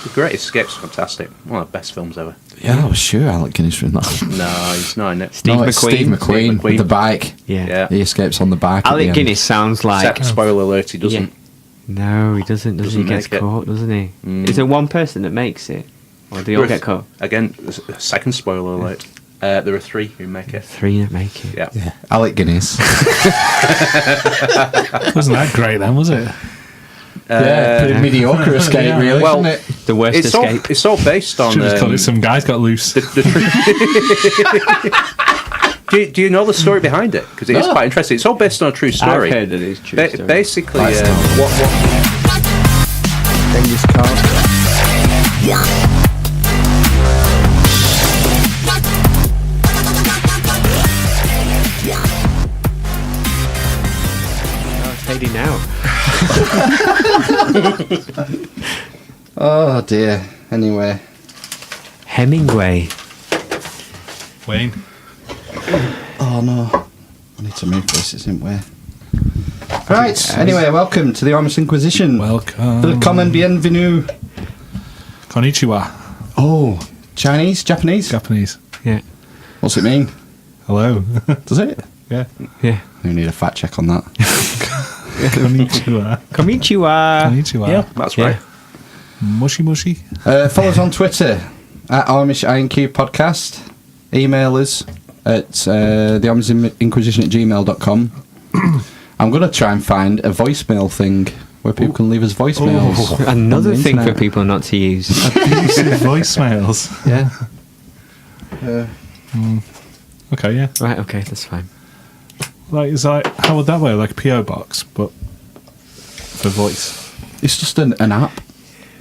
The Great Escape's fantastic. One of the best films ever. Yeah, I was sure Alec Guinness was in that. No, he's not in it. Steve McQueen with the bike. Yeah. He escapes on the bike. Alec Guinness sounds like... Except, spoiler alert, he doesn't. No, he doesn't. He gets caught, doesn't he? Is there one person that makes it? Or do they all get caught? Again, second spoiler alert. There are 3 who make it. 3 that make it. Yeah. Alec Guinness. Wasn't that great then, was it? Pretty mediocre escape, really, well, isn't it? The worst escape. It's all based on... Should have called it Some Guys Got Loose. Do you know the story behind it? Because it is quite interesting. It's all based on a true story. I've heard it is true story. Basically, Genghis Khan. Fading out. Oh dear. Anyway. Hemingway. Wayne. Oh no. I need to move this, isn't where? Right, anyway, welcome to the Amish Inquisition. Welcome. Willkommen, bienvenue. Konnichiwa. Oh, Chinese? Japanese? Japanese. Yeah. What's it mean? Hello. Does it? Yeah. Yeah. We need a fact check on that. Konnichiwa. Konnichiwa. Konnichiwa. Yeah, that's right. Mushy mushy. Follow us on Twitter at Amish INQ Podcast. Email us at the Amish Inquisition at gmail.com. I'm going to try and find a voicemail thing where people can leave us voicemails. Another thing for people not to use. Abusive voicemails. Yeah. Okay, yeah. Right, okay, that's fine. How would that work? Like a PO box, but for voice. It's just an app.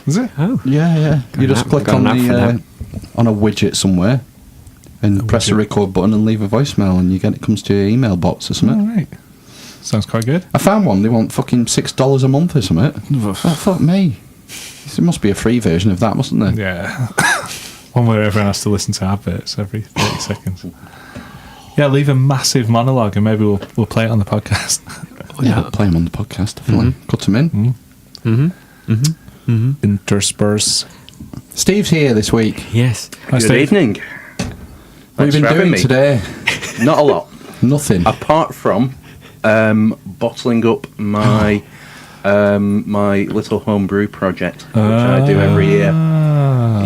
Is it? Oh. Yeah. You just click on a widget somewhere and press the record button and leave a voicemail, and it comes to your email box or something. All right. Sounds quite good. I found one. They want fucking $6 a month or something. Oh, fuck me. There must be a free version of that, mustn't there? Yeah. One where everyone has to listen to adverts every 30 seconds. Yeah, leave a massive monologue and maybe we'll play it on the podcast. Yeah, play them on the podcast, definitely. Cut them in. Intersperse. Steve's here this week. Yes. Hi, Good Steve. evening. What have you been for having doing me. today? Not a lot. Nothing. Apart from bottling up my my little homebrew project, which I do every year.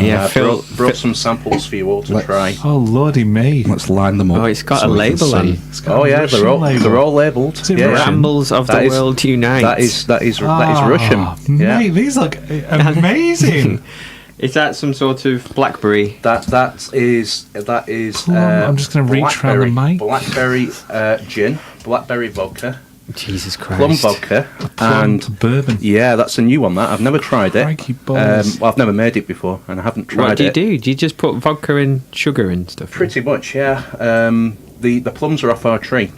Yeah, I brought some samples for you all to try. Oh, lordy me. Let's line them up. Oh, it's got so a we can label on. see. It's got Oh a yeah, Russian they're all labelled. Is it Yeah. Russian? Rambles of That the is- World Unite. That is Russian. Yeah. Mate, these look amazing. Is that some sort of blackberry? That is. I'm just gonna reach around the mic. Blackberry gin, blackberry vodka, Jesus Christ. plum vodka, and Bourbon. yeah, that's a new one. That I've never tried it. Crikey balls. Well, I've never made it before, and I haven't tried What do you it. do? Do you just put vodka and sugar and stuff? Pretty much, yeah. The plums are off our tree,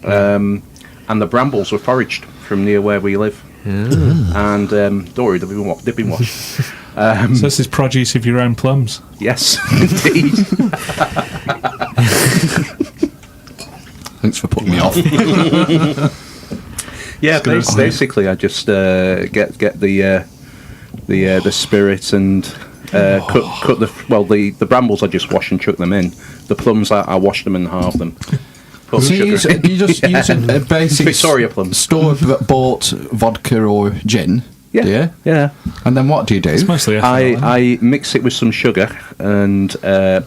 and the brambles were foraged from near where we live. And don't worry, they've been washed. So this is produce of your own plums. Yes, indeed. Thanks for putting me off. Yeah, It's gonna basically, I just get the spirit and cut the brambles. I just wash and chuck them in. The plums, I wash them and halve them. Put So sugar in. you just use a basic Victoria plums. store-bought vodka or gin, do you? Yeah. And then what do you do? It's mostly ethanol, isn't it? I mix it with some sugar and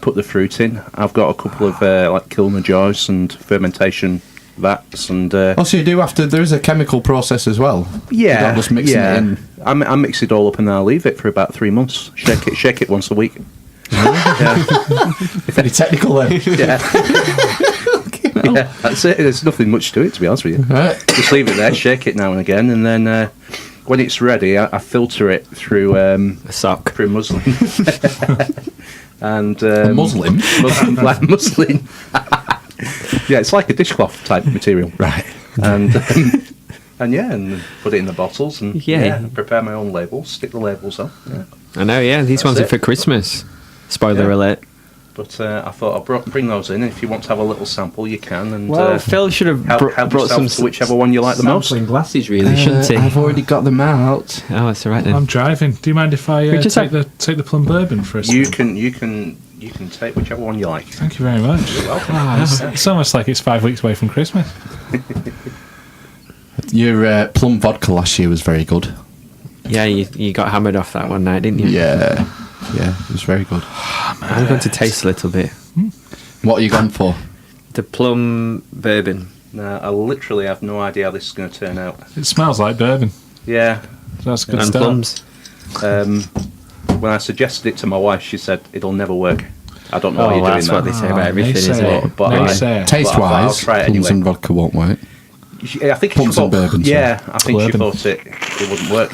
put the fruit in. I've got a couple of like kilner jars and fermentation vats and. Oh, so you do after there is a chemical process as well. Yeah, You're not just mixing it in. I mix it all up and then I leave it for about 3 months. Shake it once a week. Yeah. Very technical then. Yeah. Yeah, that's it. There's nothing much to it, to be honest with you. Right. Just leave it there, shake it now and again, and then when it's ready, I filter it through A sock. through muslin. And Muslin? like muslin. Yeah, it's like a dishcloth type material. Right. And and put it in the bottles and Yeah. prepare my own labels, stick the labels on. Yeah. I know, yeah. These That's ones are it. for Christmas. Spoiler Yeah. alert. But I thought I'll bring those in. If you want to have a little sample, you can. And Well, Phil should have help brought yourself some to whichever one you like the most. sampling glasses, really, shouldn't he? I've already got them out. Oh, that's all right then. I'm driving. Do you mind if I We just take the Plum Bourbon for a You second? can take whichever one you like. Thank you very much. You're welcome. It's almost like it's 5 weeks away from Christmas. Your Plum Vodka last year was very good. Yeah, you got hammered off that one night, didn't you? Yeah, it was very good. I'm going to taste a little bit. What are you going for? The Plum Bourbon. No, I literally have no idea how this is going to turn out. It smells like bourbon. Yeah. That's a good And start. plums. When I suggested it to my wife, she said it'll never work. I don't know why Oh, you're well, doing that's that. what they say about everything, isn't naysayer. it? But Naysayer. Taste I'll wise, try it plums anyway. and vodka won't work. I think Plums she and thought, bourbon, yeah, I think she Bourbon. thought it wouldn't work.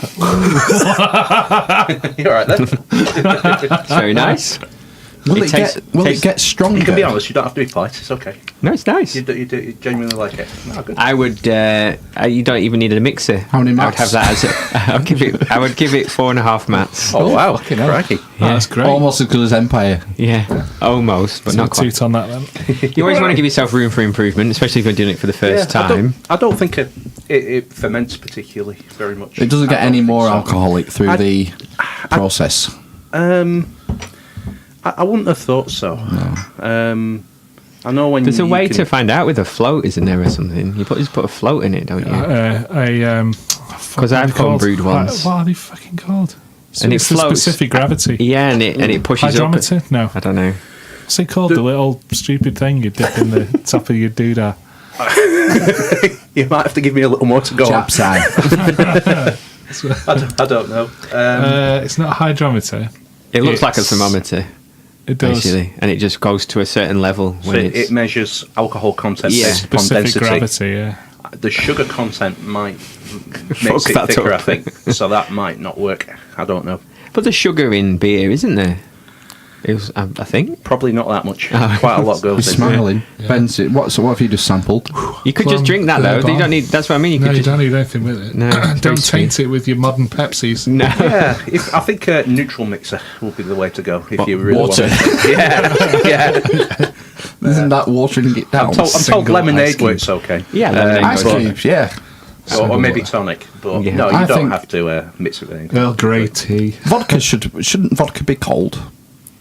You're right then. It's very nice. Will It it, tastes- get? Will tastes- it get stronger? You can be honest. You don't have to be polite. It's okay. No, it's nice. You genuinely like it. No, good. I would. You don't even need a mixer. How many I would have mats? that as. I would give it 4.5 mats. Oh wow! fucking hell. Crikey. Oh, that's great. Almost as good as Empire. Yeah, almost, but So not quite. toot on that then. You always want to give yourself room for improvement, especially if you're doing it for the first time. I don't think it ferments particularly very much. It doesn't get I don't any think more so. alcoholic through the process. I wouldn't have thought so. No. I know when There's a you way can- to find out with a float, isn't there, or something? You just put a float in it, don't you? Because I've homebrewed ones. What are they fucking called? So And it it's the floats. specific gravity. Yeah, and it pushes up. Hydrometer? No. I don't know. What's it called? The little stupid thing you dip in the top of your doodah. You might have to give me a little more to go on. Chap's eye. I don't know. It's not a hydrometer. It looks like a It's- thermometer, It does. basically, and it just goes to a certain level So when it it's. measures alcohol content Yeah. based upon Specific density. gravity, yeah. The sugar content might Fuck makes it that thicker, up. I think. So that might not work. I don't know. But there's sugar in beer, isn't there? It was, I think. Probably not that much. Oh. Quite a lot You're goes in. smiling. Yeah. Ben's, what have you just sampled? You could Plum just drink that though. Bourbon. You don't need. That's what I mean. You No, could you just. don't need anything with it. No, it's very Don't sweet. taint it with your modern Pepsis. No. Yeah, I think a neutral mixer will be the way to go if you really water? want to. Yeah. Isn't that watering it down? I'm told Single lemonade ice works okay. Yeah, lemonade Ice but- cubes, yeah. or maybe tonic. But Yeah. no, you I don't think- have to mix it with anything. Earl Grey tea. Vodka shouldn't vodka be cold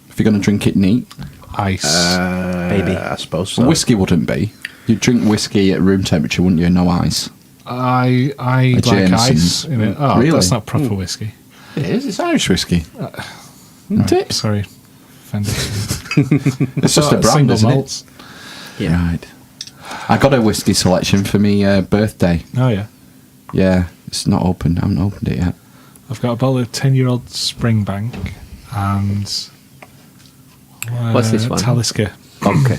if you're going to drink it neat? Ice. Baby. I suppose so. Whiskey wouldn't be. You'd drink whiskey at room temperature, wouldn't you? No ice. I A like Jameson. ice in it. Oh, Really? that's not proper whiskey. It is. It's Irish whiskey. Isn't it? Sorry. Offended. It's just a brand, single isn't malts. it? Right. I got a whiskey selection for me birthday. Oh, yeah. Yeah, it's not open. I haven't opened it yet. I've got a bottle of 10-year-old Springbank and... What's this one? Talisker. Okay.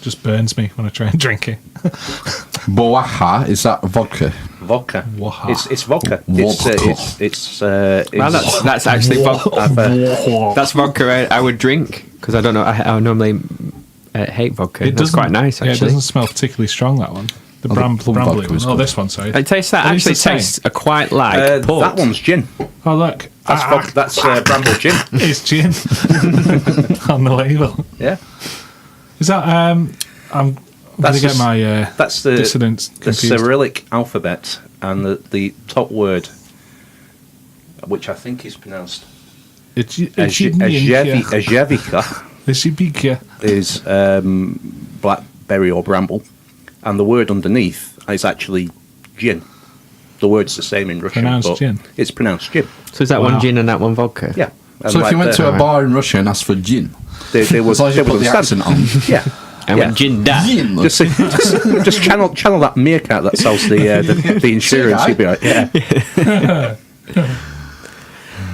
Just burns me when I try and drink it. Boaha, is that vodka? Vodka. Waha. It's vodka. Vodka. It's Well, that's actually vodka. That's vodka I would drink because I don't know. I normally hate vodka. That's doesn't- quite nice Yeah, it actually. doesn't smell particularly strong, that one. The Oh, the brambly Plum vodka one. was Oh, good. this one, sorry. It tastes that It is actually the same. tastes quite like port. that one's gin. Oh, look. That's Bramble gin. It's gin on the label. Yeah. Is that... I'm going That's to get just- my That's the dissonance the confused. Cyrillic alphabet, and the top word, which I think is pronounced Ajevika, is blackberry or bramble, and the word underneath is actually gin. The word's the same in Russian, Pronounced but gin? it's pronounced gin. So is that Wow. one gin and that one vodka? Yeah. And So if you like went to the- a bar in Russia and asked for gin, they would as long as you they put would the understand. accent on. Yeah. And Yeah. when gin that. Gin. Just channel that meerkat that sells the insurance. See, You'd be like, yeah.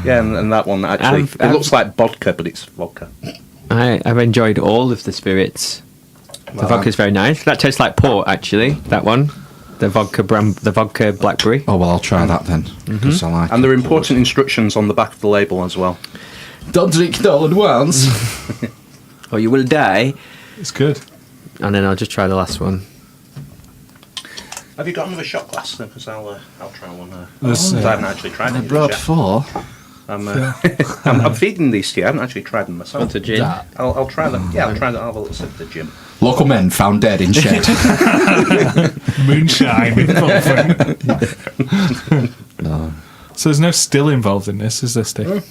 Yeah, and that one actually it looks like vodka, but it's vodka. I've enjoyed all of the spirits. The Well, vodka's very nice. That tastes like port actually. That one, the vodka blackberry. Oh, well, I'll try that then. Because I like And there are it. important instructions on the back of the label as well. Don't drink it all at once. Or you will die. It's good. And then I'll just try the last one. Have you got another shot glass then? Because I'll try one. This, I haven't actually tried I it. brought 4. I'm feeding these to you. I haven't actually tried them myself. Want a gin? I'll try them. Yeah, I'll try them. I'll have a little sip of the gin. Local men found dead in shed. Moonshine involved. No. So there's no still involved in this, is there, Steve?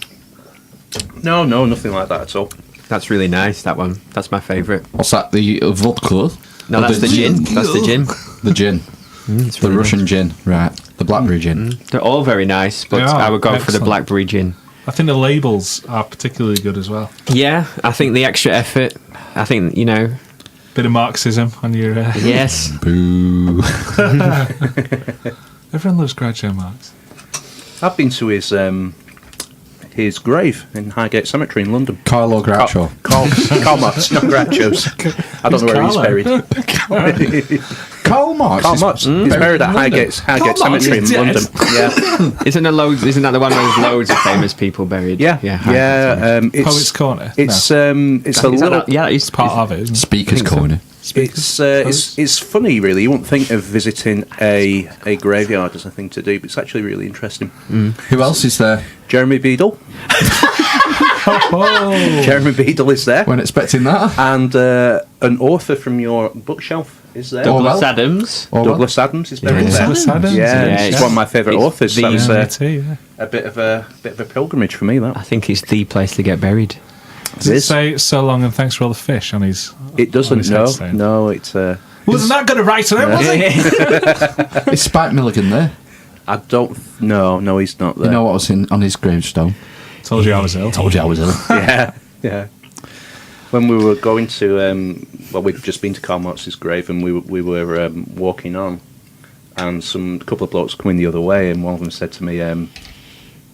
No, nothing like that at all. That's really nice, that one. That's my favourite. What's that? The vodka? No, Or that's the gin. That's the gin. The gin. It's The really Russian gin, right? The blackberry gin. They're all very nice, but They are, I would go for the excellent. blackberry gin. I think the labels are particularly good as well. Yeah, I think the extra effort. I think, Bit of Marxism on your... yes. Boo. Everyone loves Groucho Marx. I've been to his grave in Highgate Cemetery in London. Carlo Groucho. Karl Marx, not Groucho's. I don't know where he's Carlo? buried. Karl Marx. Karl is- Marx. He's buried at Highgate Cemetery in is dead. London. Yeah, Isn't that the one where there's loads of famous people buried? yeah. It's Poets' Corner? It's Is it's a that little. yeah, that used to Part of it, isn't it? Speaker's think so. Corner. It's funny, really. You wouldn't think of visiting a graveyard as a thing to do, but it's actually really interesting. Who else is there? Jeremy Beadle. Oh, Jeremy Beadle is there, Weren't expecting that. and an author from your bookshelf is there. Orwell? Douglas Adams. Douglas Adams is buried Yeah. there. Douglas Adams? Yeah, Yeah, he's it's- one of my favourite it's authors. the- That was me too, yeah. a bit of a pilgrimage for me. I That think it's the place to get buried. Does it is. say so long and thanks for all the fish on his... it on doesn't. his No, headstone? no, it's. Wasn't that good a writer then, was he? Is Spike Milligan there? I don't. No, he's not there. You know what was on his gravestone? Told you I was ill. Told you I was ill. Yeah. When we were going to, we'd just been to Karl Marx's grave, and we were walking on, and a couple of blokes coming the other way, and one of them said to me,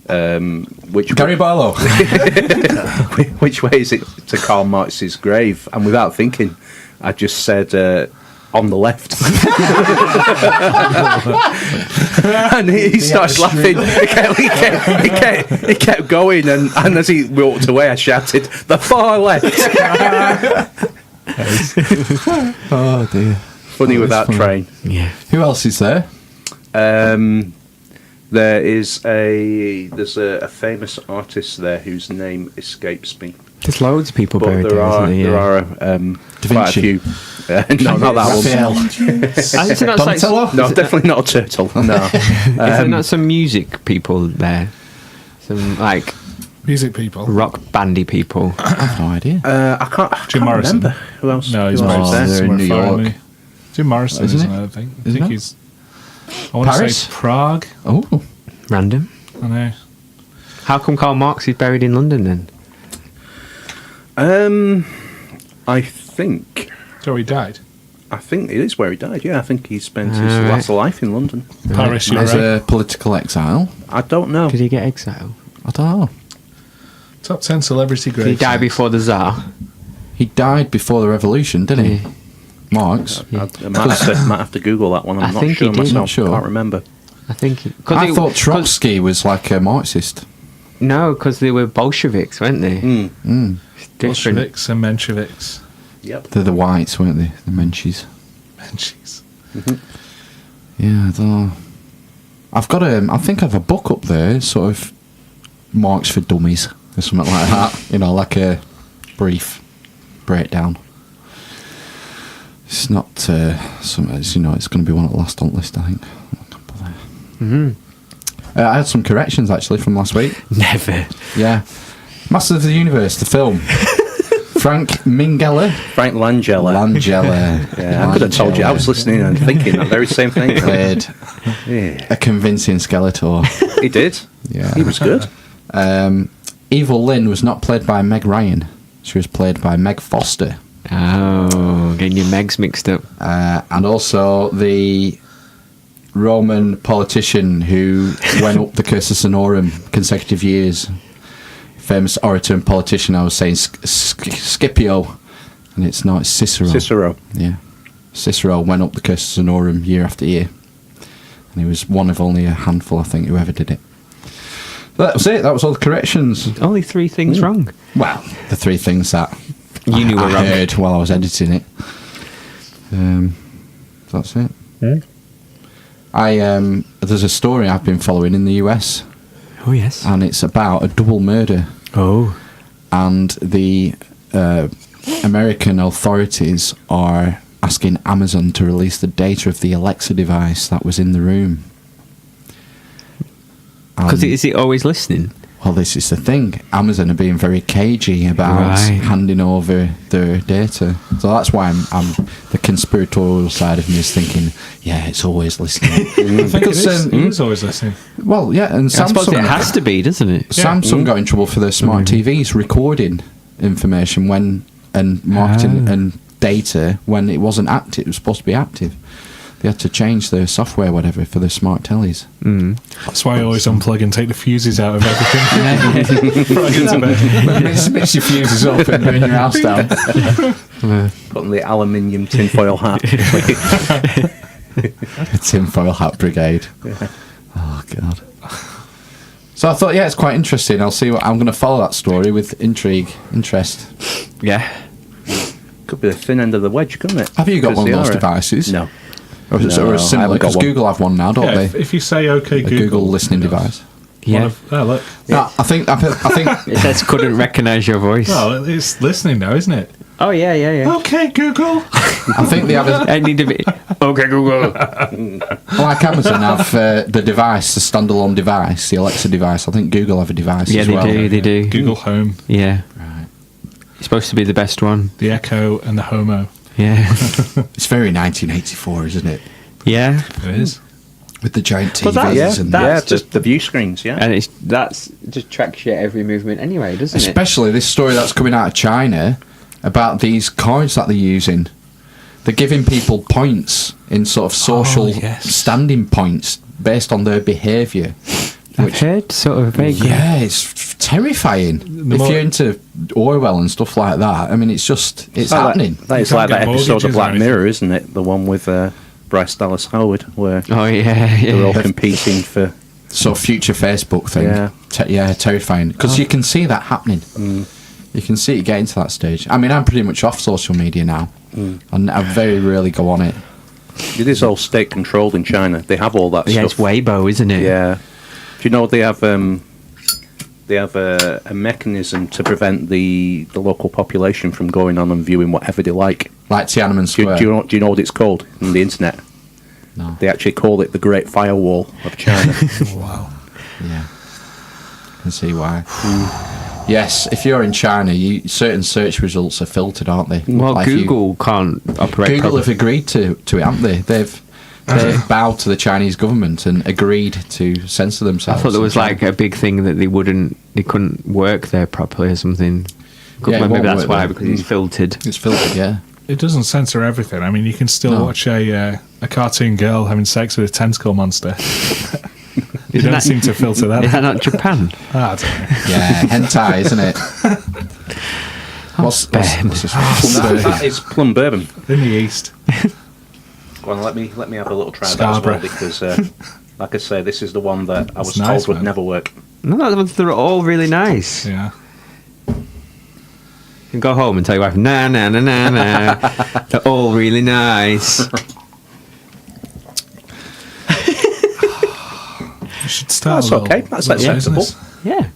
Gary Barlow. which way is it to Karl Marx's grave? And without thinking, I just said, on the left. And he started laughing. He kept going, and as he walked away, I shouted, "The far left!" Oh dear. Funny with that's that funny. train. Yeah. Who else is there? There's a famous artist there whose name escapes me, There's loads of people but buried there there, are isn't there are quite a Vinci. few. No, not that Raphael. one. Isn't that like, Donatello? No, definitely not a turtle. No. is there not some music people there? Some like Music people. rock bandy people. I have no idea. I can't Jim Morrison. remember who else. No, he's who else buried is they're there. in New somewhere far York. away. Jim Morrison, Isn't isn't it? it? I think. I Isn't think it? he's... I want to Paris? say Prague. Oh, Random. I know. How come Karl Marx is buried in London then? I think So he died. it is where he died. Yeah, I think he spent his Alright. last life in London. Paris, you're as right. a political exile. I don't know. Did he get exiled? I don't know. Top 10 celebrity Did he graves. die before the Tsar? He died before the revolution, didn't he? Yeah. Marx. I might have to Google that one. I'm I not think sure he did. myself. Not sure. Can't remember. I think. I thought Trotsky was like a Marxist. No, because they were Bolsheviks, weren't they? Mm. It's different. Bolsheviks and Mensheviks. Yep. They're the whites, weren't they? The Menchies. Menchies. Yeah, I don't know. I've got I think I have a book up there, sort of Marx for Dummies or something like that. You know, like a brief breakdown. It's not something. It's going to be one at the last on the list, I think. I had some corrections actually from last week. Never. Yeah, Masters of the Universe, the film. Frank Langella. Frank Langella. Yeah, I could have told you. I was listening and thinking that very same thing. Played Yeah. a convincing Skeletor. He did. Yeah, He was good. Evil Lynn was not played by Meg Ryan. She was played by Meg Foster. Oh, getting your Megs mixed up. And also the Roman politician who went up the Cursus Honorum consecutive years. Famous orator and politician, I was saying Scipio. And it's not, it's Cicero. Cicero. Yeah. Cicero went up the Cursus Honorum year after year. And he was one of only a handful, I think, who ever did it. That was it. That was all the corrections. Only 3 things wrong. Well, the 3 things that You knew I were wrong. heard while I was editing it. That's it. There's a story I've been following in the US. Oh, yes. and it's about a double murder. Oh. And the American authorities are asking Amazon to release the data of the Alexa device that was in the room. Because is it always listening? Well, this is the thing. Amazon are being very cagey about Right. handing over their data. So that's why I'm the conspiratorial side of me is thinking, yeah, it's always listening. I think Because, it is always listening. Well, yeah, and I suppose it Samsung, has to be, doesn't it? Samsung got in trouble for their smart TVs recording information and marketing and data when it wasn't active. It was supposed to be active. They had to change their software, whatever, for the smart tellies. That's why I always unplug and take the fuses out of everything. Before I get to bed. Mix your fuses up and burn your house down. Put on the aluminium tinfoil hat. Tinfoil hat brigade. Oh God. So I thought, yeah, it's quite interesting. I'll see what I'm going to follow that story with interest. Yeah. Could be the thin end of the wedge, couldn't it? Have you got 'Cause one of they those are devices? No. Or is it No, I similar? haven't got Because one. Google have one now, don't Yeah, they? if you say OK A Google listening device. Yeah. Oh, look. No, I think It says couldn't recognise your voice. Well, it's listening now, isn't it? Oh, yeah. OK, Google. I think they have a, I need to be. Okay, Google. like Amazon have the device, the standalone device, the Alexa device. I think Google have a device Yeah, as they well. do. They do. Google Home, Yeah. Right. It's supposed to be the best one. the Echo, and the Homo. Yeah. It's very 1984, isn't it? Yeah. It is. With the giant Well, TVs that- and That's yeah, just- the view screens, yeah. And that's just tracks your every movement anyway, doesn't it? especially this story that's coming out of China about these cards that they're using. They're giving people points in sort of social yes. standing points based on their behaviour. I've heard sort of vaguely. Yeah, it's terrifying. If more- you're into Orwell and stuff like that, I mean, it's happening. That is You like can't that get episode mortgages of or Black anything. Mirror, isn't it? The one with Bryce Dallas Howard, where Oh, yeah. they're all competing for. So future Facebook thing. Yeah. Terrifying. Because you can see that happening. You can see it getting to that stage. I mean, I'm pretty much off social media now. And I very rarely go on it. It is all state controlled in China. They have all that Yeah, it's stuff. Weibo, isn't it? Yeah. Do you know they have a mechanism to prevent the local population from going on and viewing whatever they like? Like Tiananmen Do Square. you know what it's called on the internet? No. They actually call it the Great Firewall of China. Wow. Yeah. Can see why. Yes, if you're in China, certain search results are filtered, aren't they? Well, Like if you- Google can't operate Google properly. have agreed to it, haven't they? They've bowed to the Chinese government and agreed to censor I themselves. thought there was like a big thing that they couldn't work there properly or something. Yeah, it Maybe won't that's work why, there. because it's filtered. It's filtered, yeah. It doesn't censor everything. I mean, you can still No. watch a cartoon girl having sex with a tentacle monster. You don't that- seem to filter that. Is that not Japan? I don't know. Yeah, hentai, isn't it? What's this? That is Plum Bourbon. In the East. Go on, let me have a little try of that as Scarborough. well, because, like I say, this is the one that I was It's nice, told would man. never work. No, they're all really nice. Yeah. You can go home and tell your wife, nah. They're all really nice. You should start That's a little, okay. That's little acceptable. business. Yeah.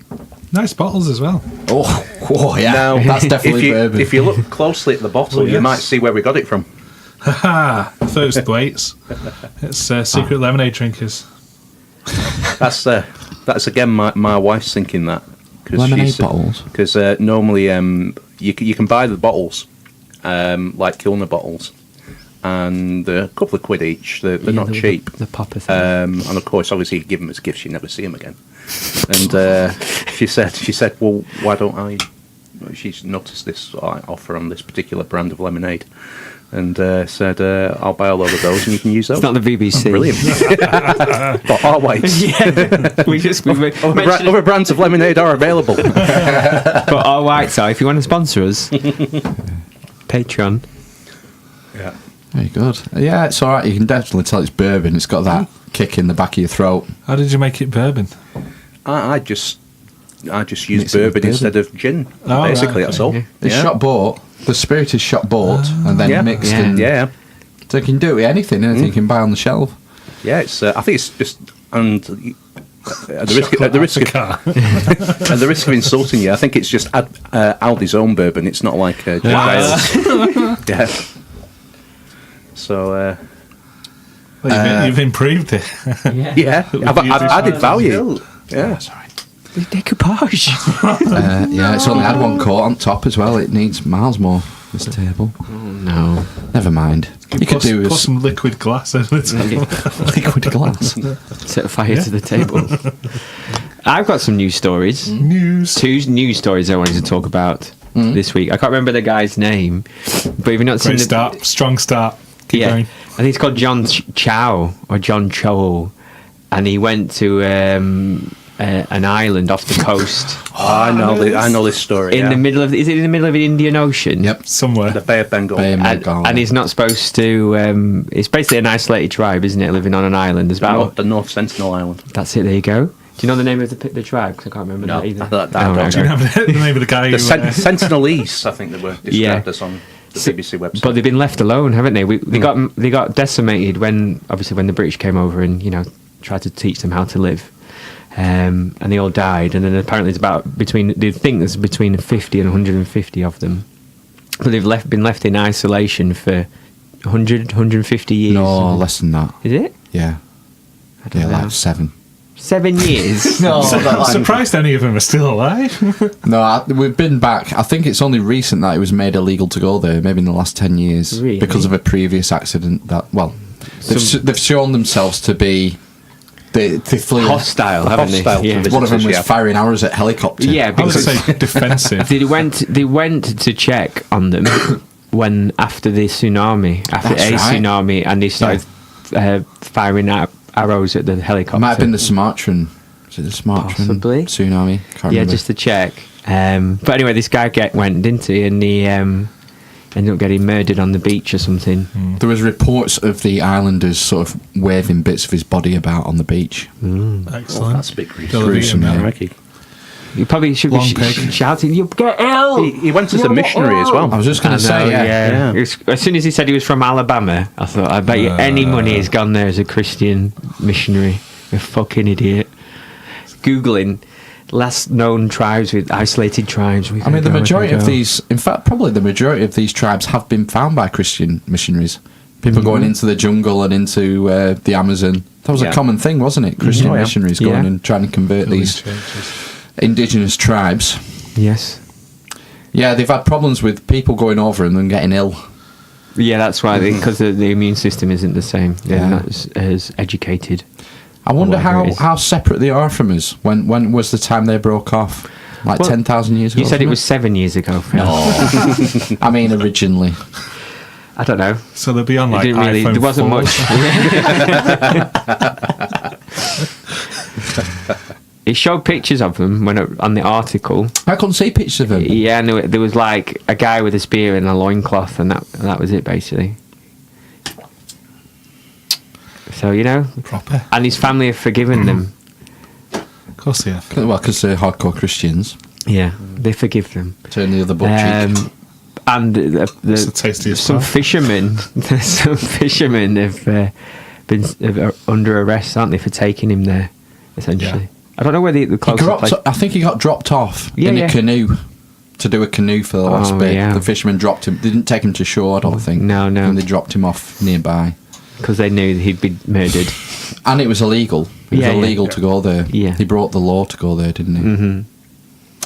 Nice bottles as well. Oh, yeah. Now, That's definitely bourbon. if you look closely at the bottle, Oh, you yes. might see where we got it from. Haha, I thought it was Thwaites. It's secret lemonade drinkers. That's again my wife's thinking that. Lemonade bottles? Because normally you can buy the bottles, like Kilner bottles, and they're a couple of quid each. They're not cheap. The popper thing. And of course, obviously, you give them as gifts, you never see them again. And she said, well, why don't I? She's noticed this offer on this particular brand of lemonade, and said, I'll buy a load of those, and you can use those. It's not the BBC. Brilliant. But our whites. Yeah. we mentioned Other brands of lemonade are available. but our whites are. If you want to sponsor us, Patreon. Yeah. Very good. Yeah, it's all right. You can definitely tell it's bourbon. It's got that kick in the back of your throat. How did you make it bourbon? I just use Mix it with bourbon bourbon. instead of gin. Oh, Basically, right, that's okay. all. Yeah. It's Yeah. shot bought. The spirit is shot bought and then Yeah. mixed Yeah. and Yeah. so you can do it with anything you can buy on the shelf. Yeah, it's. I think it's just, and At the risk of insulting you, I think it's just Aldi's own bourbon. It's not like Jack Daniels. Yeah. So. Well, you've improved it. Yeah. I've added value. Yeah. Sorry. Decoupage. Yeah, it's only had one coat on top as well. It needs miles more. This table. Oh no. Never mind. You could do pour some liquid glass over the table. liquid glass. Set fire to the table. I've got some news stories. Two news stories I wanted to talk about this week. I can't remember the guy's name, but if you've not seen Great start. Strong start. Keep going. I think it's called John Chow or John Cho, and he went to an island off the coast. I know this story. In the middle of, is it in the middle of the Indian Ocean? Yep. Somewhere. The Bay of Bengal. And he's not supposed to. It's basically an isolated tribe, isn't it? Living on an island. There's about the North Sentinel Island. That's it. There you go. Do you know the name of the tribe? 'Cause I can't remember that either. Do you have the name of the guy who... Sentinelese, I think they were described as on the BBC website. But they've been left alone, haven't they? They got decimated when the British came over and tried to teach them how to live. And they all died, and then apparently they think there's between 50 and 150 of them, but they've been left in isolation for 150 years. No, less than that. Is it? Yeah. I don't know. Like 7. 7 years. No, I'm surprised any of them are still alive. No, we've been back. I think it's only recent that it was made illegal to go there, maybe in the last 10 years, Really? because of a previous accident they've shown themselves to be... They flew Hostile, haven't they? Hostile. Yeah. One of them was firing arrows at helicopters. Yeah, I would because say defensive. they went to check on them after the tsunami, That's right. tsunami, and they started firing arrows at the helicopter. It might have been the Sumatran. Was it the Sumatran Possibly. tsunami? Can't remember. just to check. But anyway, this guy went, didn't he? And he ended up getting murdered on the beach or something. There was reports of the islanders sort of waving bits of his body about on the beach. Excellent. That's a bit Gruesome, yeah. Ricky. You probably should be Long pig. shouting, "You get ill!" He went as a missionary as well. I was just going to I know, say, yeah. As soon as he said he was from Alabama, I thought, I bet you any money has gone there as a Christian missionary. You fucking idiot. Googling last known tribes with isolated tribes. I mean, the majority of these, in fact, probably the majority of these tribes have been found by Christian missionaries. People going into the jungle and into the Amazon. That was a common thing, wasn't it? Christian missionaries going and trying to convert these indigenous tribes. Yes. Yeah, they've had problems with people going over and then getting ill. Yeah, that's why, because the immune system isn't the same. They're not as educated. I wonder Whatever it is. how separate they are from us. When was the time they broke off? Like 10,000 years ago? You said it wasn't was 7 years ago. Phil. No. I mean, originally. I don't know. So they'll be on like iPhone there wasn't 4. much. It showed pictures of them on the article. I couldn't see pictures of them. Yeah, and there was like a guy with a spear and a loincloth, and that was it basically. So Proper. and his family have forgiven them. Of course they have. Well, because they're hardcore Christians. Yeah, they forgive them. Turn the other butt cheek. And It's the tastiest some part. fishermen have been under arrest, aren't they, for taking him there? Essentially, Yeah. I don't know where the closest place. I think he got dropped off in a canoe to do a canoe for the last bit. Yeah. The fishermen dropped him. They didn't take him to shore, I don't think. No. And they dropped him off nearby. Because they knew he'd be murdered. And it was illegal. It was illegal to go there. Yeah. He broke the law to go there, didn't he? Mm-hmm.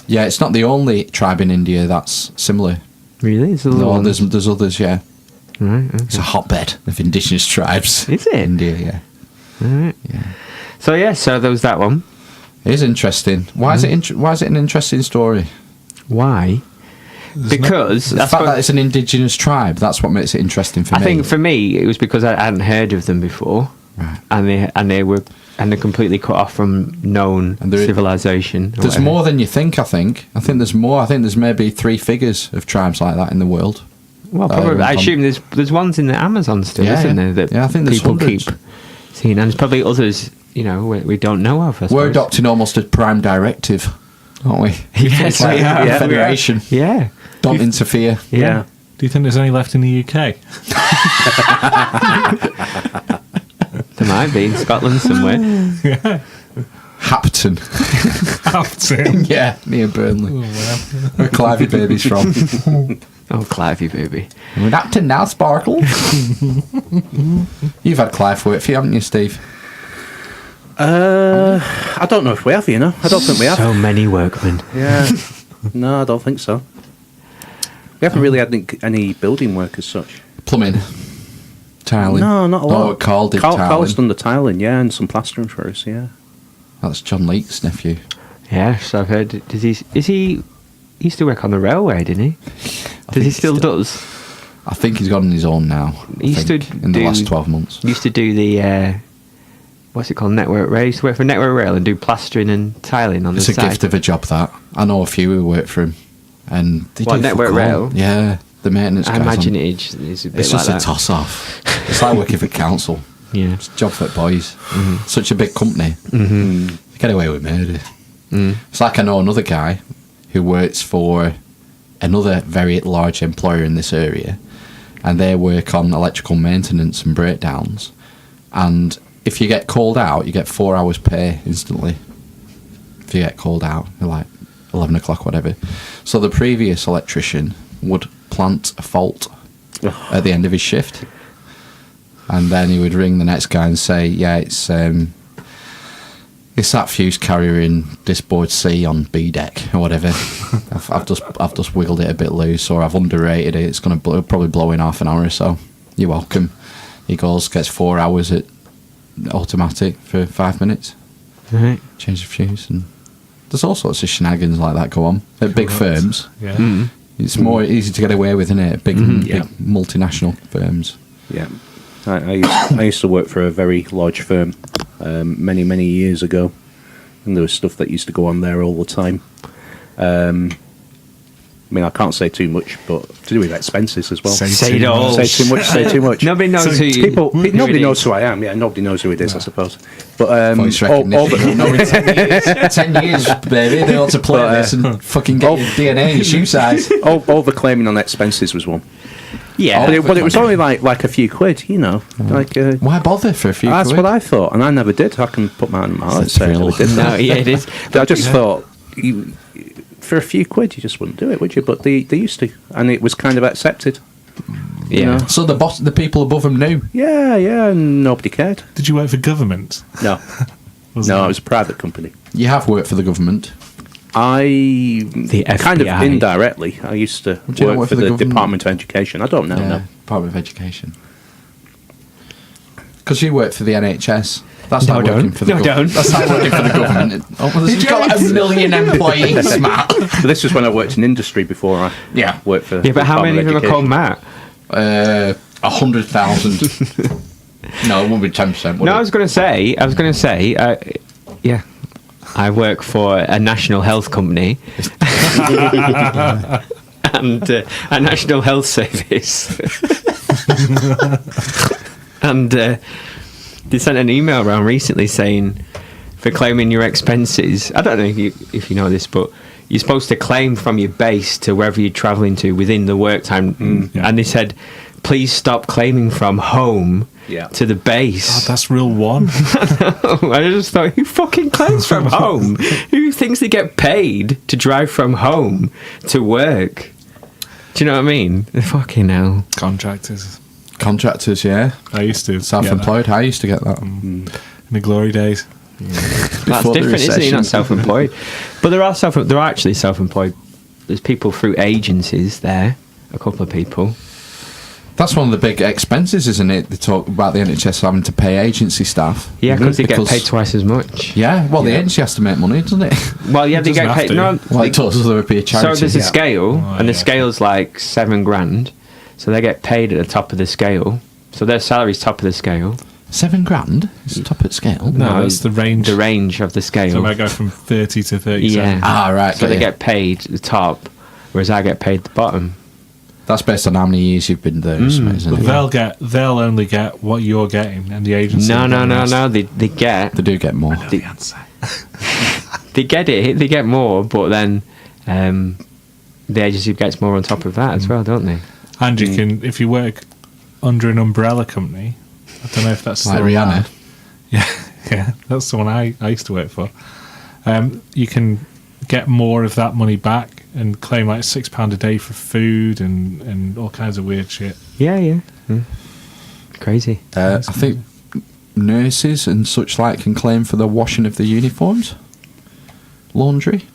Yeah, it's not the only tribe in India that's similar. Really? It's a little No, one. there's others, yeah. Right, okay. It's a hotbed of indigenous tribes. Is it? India, yeah. Right. Yeah. So there was that one. It is interesting. Why is it an interesting story? Why? Because The fact that it's an indigenous tribe, that's what makes it interesting for me. I think for me it was because I hadn't heard of them before, Right. and they're completely cut off from known civilization. or There's whatever. more than you think, I think. I think there's more. I think there's maybe 3 figures of tribes like that in the world. Well, probably. I assume there's ones in the Amazon still, isn't there? That I think there's people hundreds. keep seeing, and there's probably others, we don't know of. I We're suppose. adopting almost a prime directive, aren't we? Yes, Like we are. a federation. Yeah. Don't interfere. Yeah. Do you think there's any left in the UK? There might be in Scotland somewhere. Hapton. Captain. Yeah, near Burnley. Where Clivey baby's from. Oh, Clivey, baby. We're in Hapton now, Sparkle. You've had Clive work for you, haven't you, Steve? I don't know if we have, you know. I don't think we have. So many workmen. Yeah. No, I don't think so. We haven't really had any building work as such. Plumbing. Tiling. No, not a lot. Oh, Carl did Carl's tiling. done the tiling, yeah, and some plastering for us, yeah. That's John Leake's nephew. Yes, I've heard. He used to work on the railway, didn't he? Does he still does? I think he's got on his own now. He used to in the last 12 months. Used to do the what's it called, Network Rail. He used to work for Network Rail and do plastering and tiling on It's the a side. gift of a job, that. I know a few who work for him. And they What, do Network fuck all. Rail? Yeah, the maintenance I guys imagine on- it's a bit It's like just that. a toss-off. It's like working for council. Yeah. It's a job for boys. Such a big company. Mm-hmm. They get away with murder. Mm. It's like I know another guy who works for another very large employer in this area, and they work on electrical maintenance and breakdowns. And if you get called out, you get 4 hours pay instantly. If you get called out, you're like 11 o'clock, whatever. So the previous electrician would plant a fault at the end of his shift, and then he would ring the next guy and say, "Yeah, it's that fuse carrier in disboard C on B deck or whatever. I've just wiggled it a bit loose, or I've underrated it. It's going to probably blow in half an hour or so. You're welcome." He goes, gets 4 hours at automatic for 5 minutes. Right. Change the fuse, and there's all sorts of shenanigans like that go on at big firms. Yeah. Mm. It's more easy to get away with, isn't it? Big multinational firms. Yeah. I used to work for a very large firm many years ago, and there was stuff that used to go on there all the time. I mean, I can't say too much, but to do with expenses as well. Say it all. Say too much. Say too much. Nobody knows who you. Nobody it knows is. who I am. Yeah, nobody knows who it is, I suppose. But Voice all recognition. No, in 10 years. 10 years, baby. They ought to play this and fucking get your DNA, your shoe size. all the claiming on expenses was one. Yeah. But it was only like a few quid, you know. Like Why bother for a few that's quid? what I thought, and I never did. I can put my hand on my heart and It's say I a never thrill. did No, that. yeah, it is. I just thought, for a few quid, you just wouldn't do it, would you? But they used to, and it was kind of accepted. Yeah. You know? So the people above them knew. Yeah, and nobody cared. Did you work for government? No, Wasn't no, it? it was a private company. You have worked for the government. The kind of FBI. indirectly. I used to Do you not work for the government? Department of Education. I don't know. Yeah, No. Department of Education. Because you work for the NHS. That's No, not working don't. for the No, government. don't. That's not working for the government. Oh, well, you've got 1 million employees, Matt. But this was when I worked in industry before I Yeah. worked for. Yeah, but how many of them are called Matt? 100,000. No, it wouldn't be 10%. Would No, it? I was going to say, yeah, I work for a national health company and a national health service. And they sent an email around recently saying, for claiming your expenses, I don't know if you know this, but you're supposed to claim from your base to wherever you're travelling to within the work time. yeah. And they said, please stop claiming from home Yeah. to the base. God, that's rule one. I just thought, who fucking claims from home? Who thinks they get paid to drive from home to work? Do you know what I mean? Fucking hell. Contractors. Contractors, yeah. I used to. Self-employed. I used to get that. In the glory days. That's Before the different, isn't it? You're recession. not self-employed. But there are actually self-employed. There's people through agencies there. A couple of people. That's one of the big expenses, isn't it? They talk about the NHS having to pay agency staff. Yeah, because they get Because- paid twice as much. Yeah, well, the agency has to make money, doesn't it? Well, yeah, they doesn't get have paid. to. No, Well, it does, there would be a charity. so there's a scale, Oh, and the yeah. scale's like $7,000. So they get paid at the top of the scale. So their salary's top of the scale. $7,000? It's top at scale. No, that's the range. The range of the scale. So I go from 30 to 37. Yeah. Ah, right. So they yeah. get paid the top, whereas I get paid the bottom. That's based on how many years you've been there, isn't But it? they'll only get what you're getting, and the agency. No. will get the rest. They get They do get more. The answer. they get it. They get more, but then the agency gets more on top of that as well, don't they? And you can, if you work under an umbrella company, I don't know if that's Like still Rihanna. allowed. Yeah, Yeah, that's the one I used to work for. You can get more of that money back and claim like £6 a day for food and all kinds of weird shit. Yeah. Crazy. I think nurses and such like can claim for the washing of the uniforms, laundry.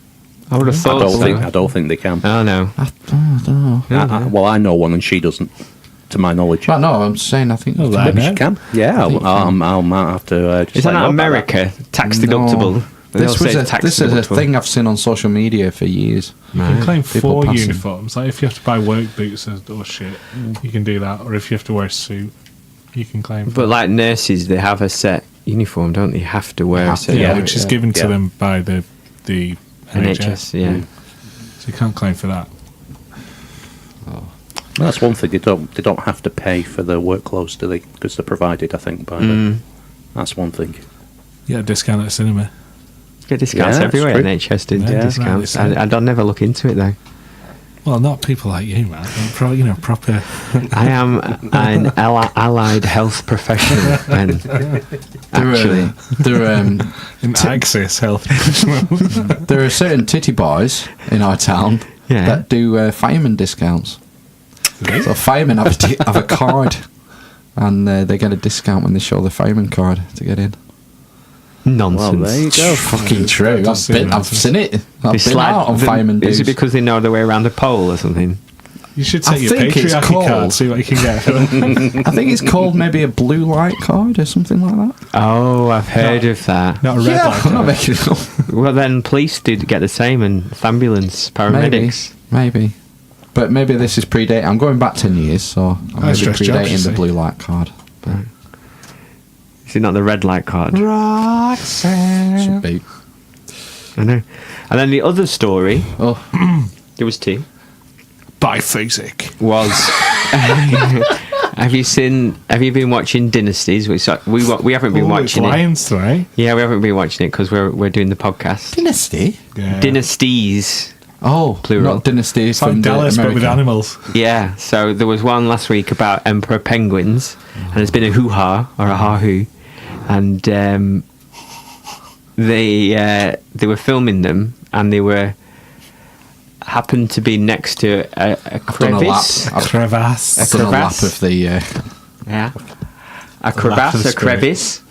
I would have I thought don't so. think. I don't think they can. Oh no. I don't know. Well, I know one, and she doesn't, to my knowledge. Well, no, I'm saying I think. Oh, Maybe no. she can. Yeah, I think I'll might have to. Just Is let that you know not about that. America? Tax No. deductible. This They'll say this is a thing I've seen on social media for years. You can claim People for passing. uniforms. Like if you have to buy work boots or shit, you can do that. Or if you have to wear a suit, you can claim. But like nurses, they have a set uniform, don't they? You have to wear a Have set. to, yeah, yeah, which is yeah. given to Yeah. them by the NHS, yeah. So you can't claim for that. That's one thing. They don't have to pay for their work clothes, do they? Because they're provided, I think, by them. That's one thing. You get a discount at the cinema. Get discounts Yeah, everywhere. it's true. NHS did Yeah, discounts. right, I don't never look into it though. Well, not people like you, man. Proper. I am an allied health professional, and actually, In Axis health professional. there are certain titty boys in our town Yeah. that do fireman discounts. So firemen have a card, and they get a discount when they show the fireman card to get in. nonsense. Well, there you go. Fucking true. I've seen it. I've They been out on fireman Is dues. it because they know their way around a pole or something? You should I take your think it's patriarchy called- card, see what you can get. I think it's called maybe a blue light card or something like that. Oh, I've heard of that. Not a red light I'm not card. making it up. Well, then police did get the same, and ambulance, paramedics. Maybe. But maybe this is predating. I'm going back 10 years, so I'm maybe stress jobs, predating you the see. blue light card. Is it not the red light card? Should be. I know. And then the other story, Oh, there was two, Biphasic. was have you been watching Dynasties? Which we haven't been watching it. Lions, right? Yeah, we haven't been watching it because we're doing the podcast. Dynasty? Yeah. Dynasties. Oh, Plural. not Dynasty It's like from Dallas, but with America. animals. Yeah, so there was one last week about emperor penguins, and there's been a hoo-ha or a ha-hoo, and they were filming them, and they happened to be next to a I've done a lap. crevice. Crevasse. I've done a lap crevasse. of the. Yeah, a lap of crevasse, the a spirit. crevice,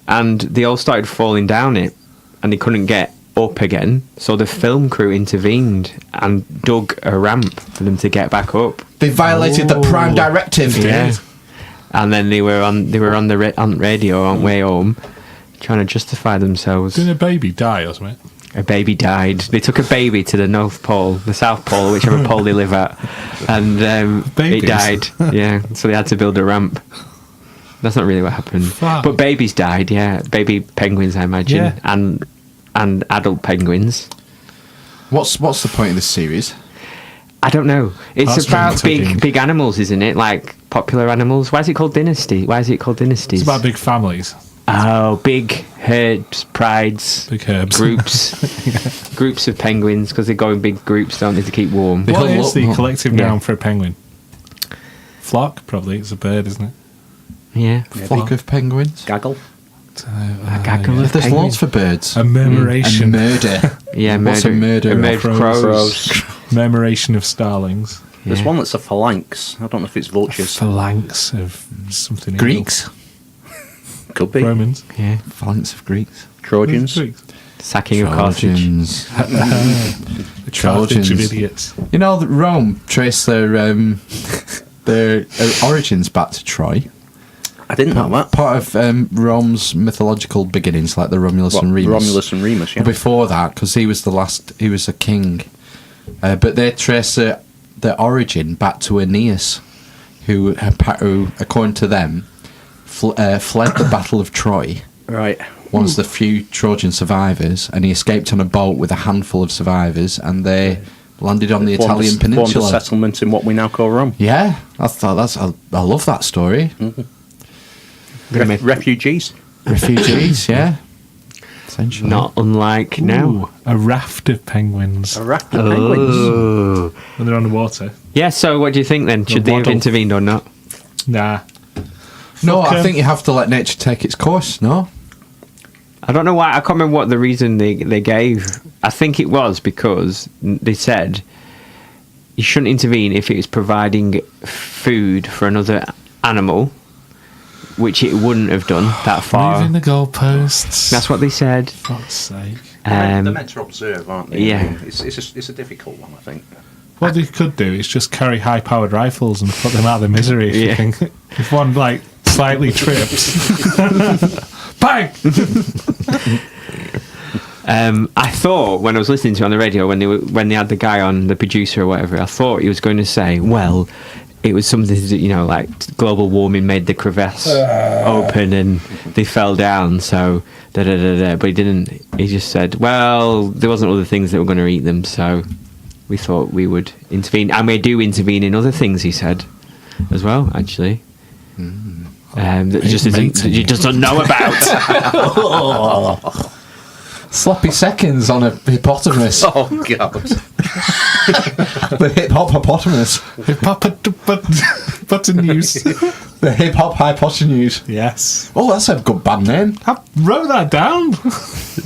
and they all started falling down it, and they couldn't get up again. So the film crew intervened and dug a ramp for them to get back up. They violated the Prime Directive. Yeah. And then they were on on radio on way home, trying to justify themselves. Didn't a baby die or something? A baby died. They took a baby to the North Pole, the South Pole, whichever pole they live at, and it Babies? died. Yeah, so they had to build a ramp. That's not really what happened. Fuck. But babies died. Yeah, baby penguins, I imagine, Yeah. and adult penguins. What's the point of this series? I don't know. It's That's about really big animals, isn't it? Like popular animals. Why is it called Dynasty? Why is it called Dynasties? It's about big families. Oh, big herds, prides, Big herbs. groups of penguins, because they go in big groups, don't they, to keep warm? They What huddle is up, the huh? collective Yeah. noun for a penguin? Flock, probably. It's a bird, isn't it? Yeah, Flock of penguins. Gaggle. a gaggle of There's penguins. lots for birds. A murmuration. And murder. Yeah, What's a murder? A murder Crows. crows. Murmuration of starlings. There's Yeah. one that's a phalanx. I don't know if it's vultures. Phalanx of something. Greeks. Could be. Evil. Romans. Yeah, Phalanx of Greeks. Trojans. Greeks. sacking of Carthage. Trojans. The Carthage of idiots. You know that Rome traced their origins back to Troy. I didn't know that. Part of Rome's mythological beginnings, like the Romulus and Remus. Romulus and Remus, yeah. Well, before that, because he was he was a king. But they trace their origin back to Aeneas, who according to them, fled the Battle of Troy. Right. One of the few Trojan survivors, and he escaped on a boat with a handful of survivors, and they landed on the Italian Formed peninsula. a settlement in what we now call Rome. Yeah, I thought I love that story. Refugees. Refugees, yeah. Essentially. Not unlike now. Ooh, a raft of penguins A raft of penguins. Oh. when they're on the water. Yeah, so what do you think then? Should they have waddle. intervened or not? Nah. No, Fuck I 'em. think you have to let nature take its course, no? I don't know why. I can't remember what the reason they gave. I think it was because they said you shouldn't intervene if it was providing food for another animal, which it wouldn't have done that far. Moving the goalposts. That's what they said. Fuck's sake. They're meant to observe, aren't they? Yeah. I mean, it's a difficult one, I think. What they could do is just carry high-powered rifles and put them out of their misery. If one like slightly trips, bang. I thought when I was listening to it on the radio when they had the guy on, the producer or whatever, I thought he was going to say, well, it was something to do, like global warming made the crevasse open and they fell down, so da-da-da-da. But he didn't. He just said, well, there wasn't other things that were going to eat them, so we thought we would intervene. And we do intervene in other things, he said, as well, actually. That you just don't know about. Sloppy seconds on a hippopotamus. Oh, God. The hip-hop hypotenuse. Hypotenuse. The hip-hop hypotenuse. Yes. Oh, that's a good band name. I wrote that down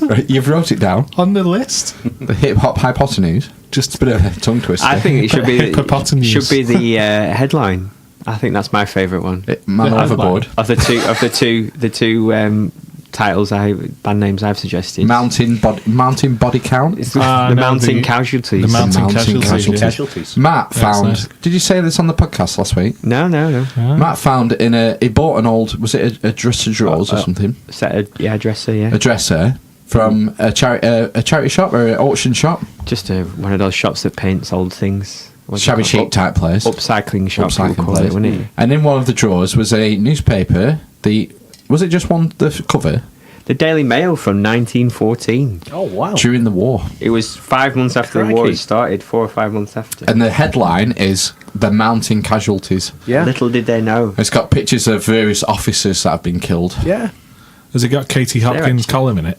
Right, you've wrote it down. on the list. The hip-hop hypotenuse. Just a bit of a tongue twister. I think it should be Hippopotenuse. the headline. I think that's my favourite one. Man The Overboard. Of the two titles band names I've suggested. Mountain body count. It's No, the Mountain the- Casualties. the Mountain Mountain Casualties. Casualties. Casualties. Matt found. nice. Did you say this on the podcast last week? No. Matt found he bought an old. Was it a dresser drawers or something? Dresser, yeah. A dresser from a charity shop or an auction shop. Just one of those shops that paints old things. What's it Shabby called? chic type place. Upcycling shop, Upcycling people call place. it, wouldn't it? And in one of the drawers was a newspaper. Was it just the cover The Daily Mail from 1914. Oh, wow. during the war? It was 5 months after the war Crikey. had started, 4 or 5 months after. And the headline is "The Mountain Casualties." Yeah. Little did they know. It's got pictures of various officers that have been killed. Yeah. Has it got Katie Hopkins' actually- column in it?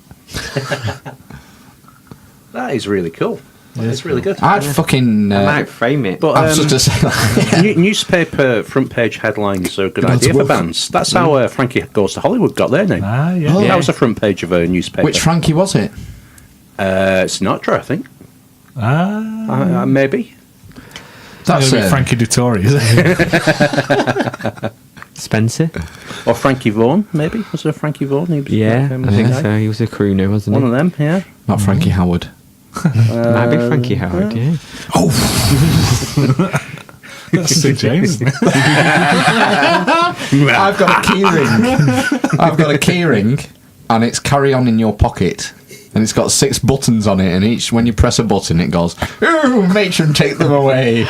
That is really cool. It's really good. I'd fucking. I might frame it. But I was just gonna say, newspaper front page headlines are a good God's idea for work. bands. That's how Frankie Goes to Hollywood got their name. Ah, yeah. Oh. That was the front page of a newspaper. which Frankie was it? Sinatra, I think. Maybe. That's Maybe Frankie Dettori, is it? Spencer? Or Frankie Vaughan, maybe. Was there a Frankie Vaughan? He was Yeah, quite I famous think guy. so. He was a crooner, wasn't One he? of them, yeah. not Frankie Howard. Might be Frankie Howard, yeah. That's Sid James, isn't it? I've got a key ring. I've got a key ring, and it's carry on in your pocket. And it's got 6 buttons on it, and when you press a button, it goes, "Ooh, matron, take them away,"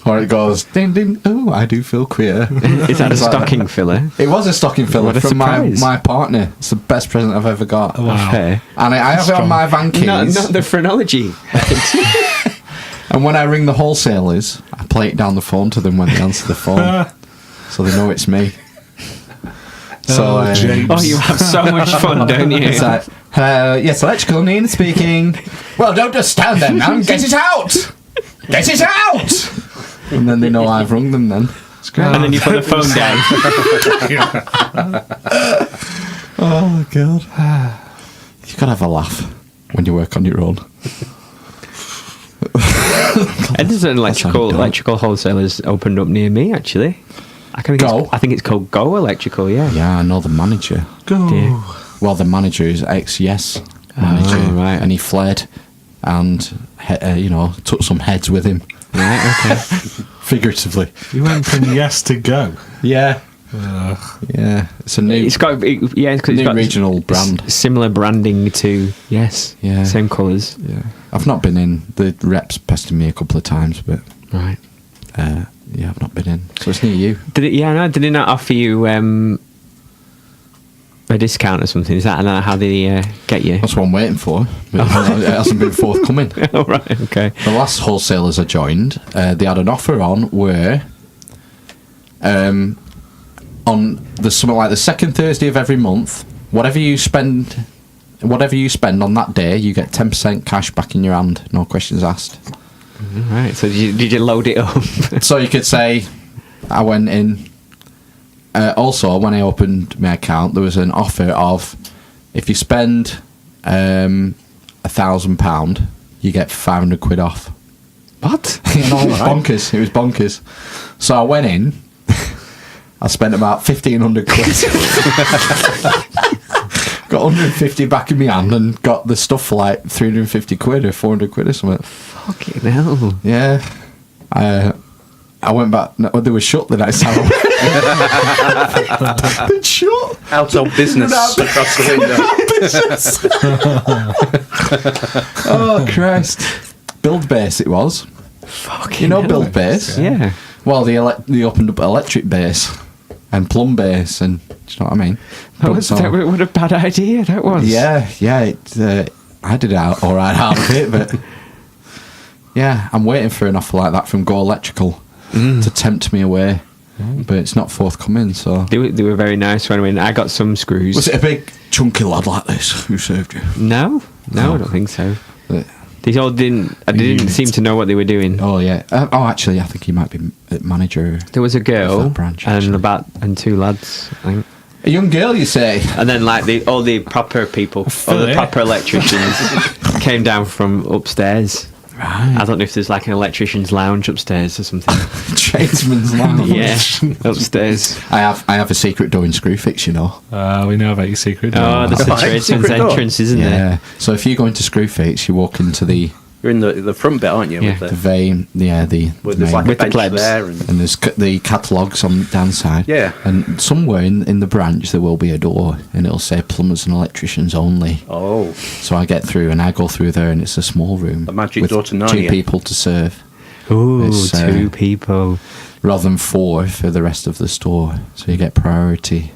or it goes, "Ding ding, ooh, I do feel queer." Is that a It's like stocking filler? It was a stocking filler What a from surprise. my partner. It's the best present I've ever got. Wow. Okay. And I have it on my van keys. Not the phrenology. And when I ring the wholesalers, I play it down the phone to them when they answer the phone, so they know it's me. So, Oh, James. Oh, you have so much fun, don't you? it's like, hello, yes, electrical, Nina speaking. Well, don't just stand there, man. Get it out! Get it out! And then they know I've rung them then. It's great. And then you put the phone down. Oh, God. You've got to have a laugh when you work on your own. And there's an how you do it. electrical wholesalers opened up near me, actually. I think it's called Go Electrical, yeah. Yeah, I know the manager. Go. Dear. Well, the manager is ex-Yes manager. Oh, right. And he fled and, took some heads with him. Right, okay. Figuratively. You went from yes to go. Yeah. Yeah. It's a new... It's got, it's New got regional brand. Similar branding to, yes. Yeah. Same colours. Yeah. I've not been in. The reps pestered me a couple of times, but Right. yeah, I've not been in. So it's near you. Did it not offer you a discount or something? Is that how they get you? That's what I'm waiting for. But it hasn't been forthcoming. Oh, right, okay. The last wholesalers I joined, they had an offer on where on something like the second Thursday of every month, whatever you spend on that day, you get 10% cash back in your hand, no questions asked. Right, so did you load it up? So you could say, I went in. Also, when I opened my account, there was an offer of if you spend £1,000, you get £500 off. What? You know, it was bonkers. It was bonkers. So I went in. I spent about 1,500 quid. Got 150 back in my hand and got the stuff for like 350 quid or 400 quid or something. Fucking hell. Yeah. I went back. No, they were shut the next time. They'd shut. Out of business across the window. Oh, Christ. Build base it was. Fucking You know hell. build base? Yeah. Well, they opened up electric base and plum base and, do you know what I mean? What a bad idea that was. Yeah. I did all right out of it, but yeah, I'm waiting for an offer like that from Go Electrical to tempt me away, but it's not forthcoming. So They were very nice when I went. I got some screws. was it a big chunky lad like this who served you? No, I don't think so. But- They all didn't. They didn't seem to know what they were doing. Oh yeah. Actually, I think he might be manager. There was a girl that branch, and actually. 2 lads, I think. A young girl, you say? And then like all the proper people, all the Philip. proper electricians came down from upstairs. Right. I don't know if there's like an electrician's lounge upstairs or something. Tradesman's lounge. Yeah, upstairs. I have a secret door in Screwfix, you know. We know about your secret. Oh, there's the Right, tradesman's secret door. entrance, isn't Yeah. there? So if you go into Screwfix, you walk into the You're in the front bit, aren't you? Yeah. the vein. Yeah, the Where there's main- like a With the bench plebs. there. And, and there's the catalogues on the downside. Yeah. And somewhere in the branch there will be a door, and it'll say plumbers and electricians only. oh, So I get through, and I go through there, and it's a small room. A magic with door to 2 Narnia. people to serve, Ooh, It's, 2 people. rather than 4 for the rest of the store. So you get priority.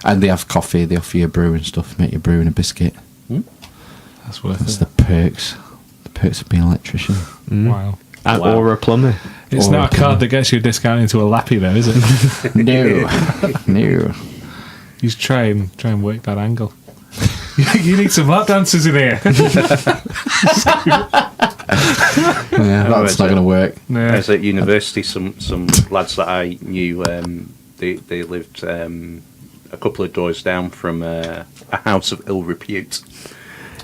And they have coffee, they offer you a brew and stuff, make you a brew and a biscuit. That's worth That's it. the perks. The perks of being an electrician. Wow. Wow. Or a plumber. It's Or not a a card that gets you a discount into a lappy, though, is it? No. No. You should try and work that angle. You need some lap dancers in here. Yeah, that's it's not a- going to work. No. As at university, some lads that I knew, they lived a couple of doors down from a house of ill repute.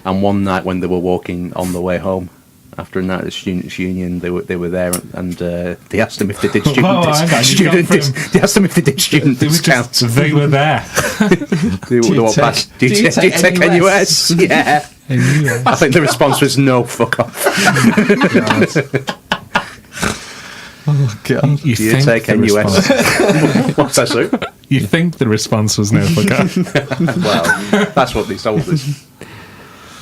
And one night when they were walking on the way home after a night at the students' union, they were there, and they asked them if they did Whoa, hang on, you've gone from- they asked them if they did student It was discounts. just, they were there. Do you take NUS? Yeah. I think the response was no, fuck off. Oh, God. Do you think take the NUS? response- What's that, Sue? You think the response was no fuck off. Well, that's what they told us.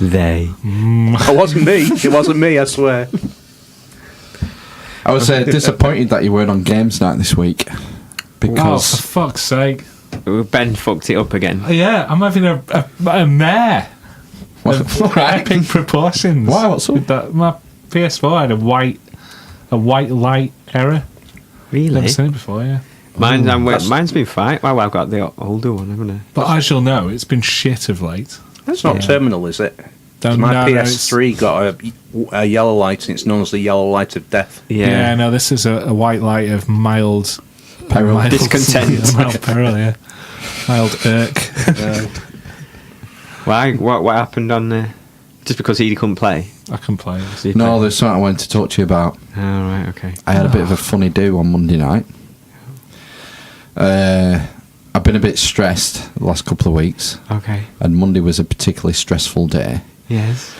They. It wasn't me. It wasn't me, I swear. I was disappointed that you weren't on games night this week. Oh, Because for fuck's sake. Ben fucked it up again. Yeah, I'm having a mare. What- Of epic proportions. Why, what's up? With that, my PS4 had a white light error. Really? Never seen it before, yeah. Mine's been fine. Well, I've got the older one, haven't I? But as you'll know, it's been shit of late. It's not terminal, is it? Don't My know, PS3 got a yellow light, and it's known as the yellow light of death. Yeah, no, this is a white light of mild Peril. Discontent. mild peril, yeah. Mild irk. Why? What happened on there? Just because he couldn't play? I can play this. Did he No, play? there's something I wanted to talk to you about. Oh, right, okay. I had a bit of a funny do on Monday night. I've been a bit stressed the last couple of weeks, Okay. and Monday was a particularly stressful day. Yes.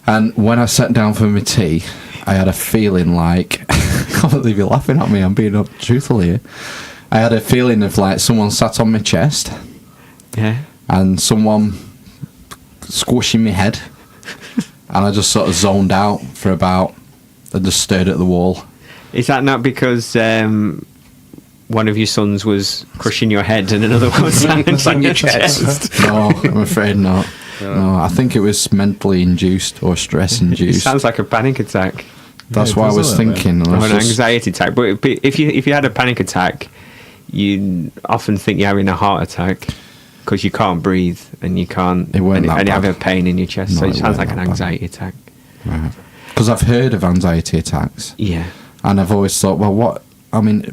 And when I sat down for my tea, I had a feeling like I can't believe you're laughing at me. I'm being truthful here. I had a feeling of like someone sat on my chest Yeah. and someone squishing my head, and I just sort of zoned out for about. I just stared at the wall. Is that not because one of your sons was crushing your head and another one was on your chest? No, I'm afraid not. No, I think it was mentally induced or stress It induced. sounds like a panic attack That's Yeah, it what I does a was little bit. thinking. and I or was an just- anxiety attack. But if you had a panic attack, you often think you're having a heart attack because you can't breathe and you can't, It weren't and, that and you have bad. a pain in your chest. No, So it it sounds weren't like an that bad. anxiety attack. Because I've heard of anxiety attacks, Yeah. and I've always thought, well, what? I mean,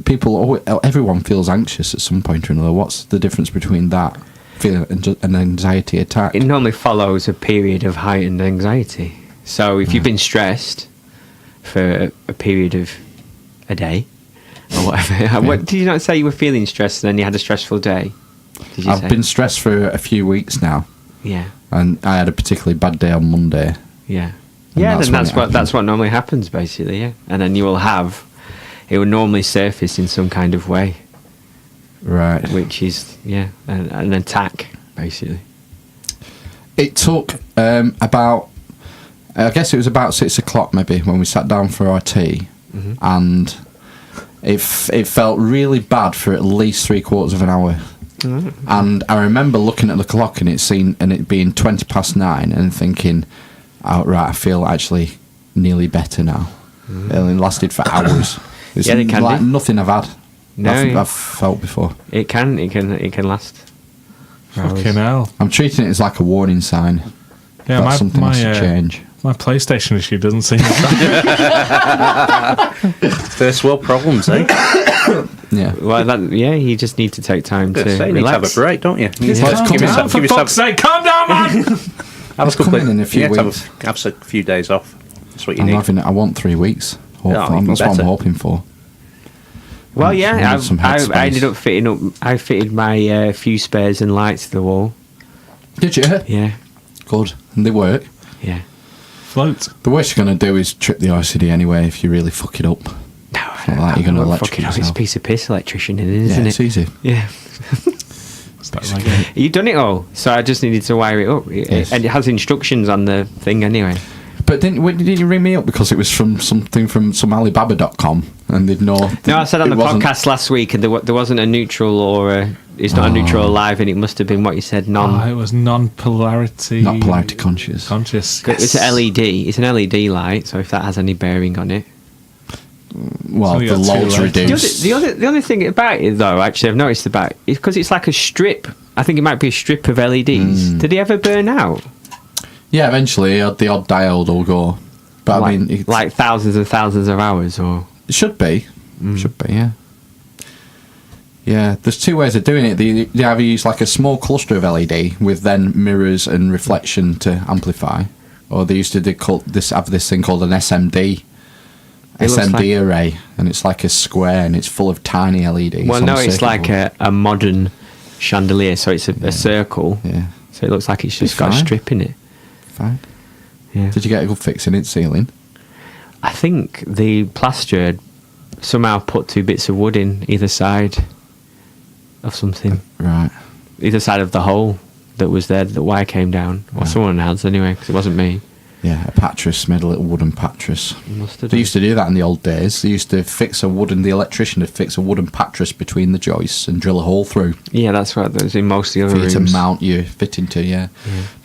everyone feels anxious at some point or another. What's the difference between that feel an anxiety attack. It normally follows a period of heightened anxiety. So if you've been stressed for a period of a day or whatever, what, did you not say you were feeling stressed and then you had a stressful day? Did you I've say? been stressed for a few weeks now, Yeah. and I had a particularly bad day on Monday. Yeah. And Yeah, then that's when it that's what normally happens, basically, yeah. And then it will normally surface in some kind of way, Right. which is, an attack, basically. It took about, I guess it was about 6 o'clock maybe when we sat down for our tea, and it felt really bad for at least 3/4 of an hour. And I remember looking at the clock and it being 9:20 and thinking, oh, right, I feel actually nearly better now. It only lasted for hours. It's Yeah, it can like do. nothing I've had. No, I've felt before. It can last. for hours. Fucking hell. I'm treating it as like a warning sign. Yeah, That's something has to change. My PlayStation issue doesn't seem as bad. First world problems, eh? Yeah. Well, you just need to take time to You need to have a relax. break, don't you? Well, it's Calm coming down, out. for fuck's sake, calm down, man! Have a couple coming in a few weeks. Have a few days off. That's what you need. I want 3 weeks. Yeah, Hopefully. even That's what I'm better. hoping for. Well, I yeah, need some I headspace. ended up fitting up. I fitted my few spares and lights to the wall. Did you? Yeah, Good. And they work. yeah. Float. The worst you're going to do is trip the RCD anyway if you really fuck it up. No, It's not like you're going to electrocute It's a yourself. piece of piss electrician, Yeah, isn't it's it? easy. Yeah. Is that like You've done it all, so I just needed to wire it up. Yes. And it has instructions on the thing anyway. But didn't you ring me up because it was from something from some Alibaba.com and they'd know? No, I said on it the wasn't- podcast last week, and there wasn't a neutral or it's not a neutral or live, and it must have been what you said, it was non-polarity. Not polarity conscious. Conscious. It's an LED. It's an LED light, so if that has any bearing on it. Well, So we the got two loads lights. reduced. The other thing about it, though, actually, I've noticed about it, is because it's like a strip. I think it might be a strip of LEDs. Did they ever burn out? Yeah, eventually the odd diode will go. But like, I mean, it's, like thousands and thousands of hours, or it should be. Should be, yeah. Yeah, there's two ways of doing it. They either use like a small cluster of LED with then mirrors and reflection to amplify, or they used to have this thing called an SMD. It looks SMD array, and it's like a square and it's full of tiny LEDs. well, on no, a it's circuit like board. a modern chandelier, so it's a circle. Yeah, So it looks like it's just Be got a fine. strip in it. fine. Yeah. Did you get a good fix in its ceiling? I think the plaster had somehow put two bits of wood in either side of something, Right. either side of the hole that was there. The wire came down, or someone has anyway, because it wasn't me. Yeah, a pattress, made a little wooden pattress. Must have They done. used to do that in the old days. They used to the electrician would fix a wooden pattress between the joists and drill a hole through Yeah, that's right. That was in most of the for other you to rooms. mount your fitting to, yeah.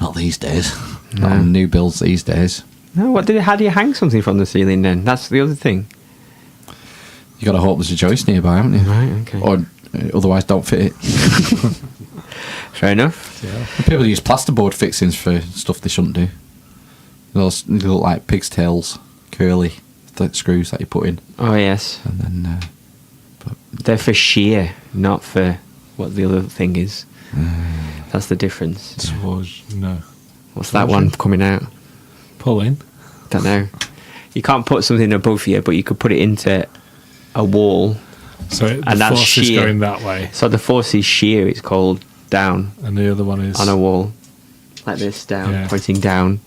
Not these days. Not No. on new builds these days. No, how do you hang something from the ceiling then? That's the other thing. You got to hope there's a joist nearby, haven't you? Right, okay. Or otherwise don't fit it. Fair enough. People use plasterboard fixings for stuff they shouldn't do. Those they look like pig's tails, curly screws that you put in. Oh, yes. And then, They're for shear, not for what the other thing is. That's the difference. No. What's that one coming out? Pull in. Don't know. You can't put something above you, but you could put it into a wall. So the And that's force is shear. going that way, So the force is shear, it's called down and the other one is on a wall. Like this, down, Yeah. pointing down.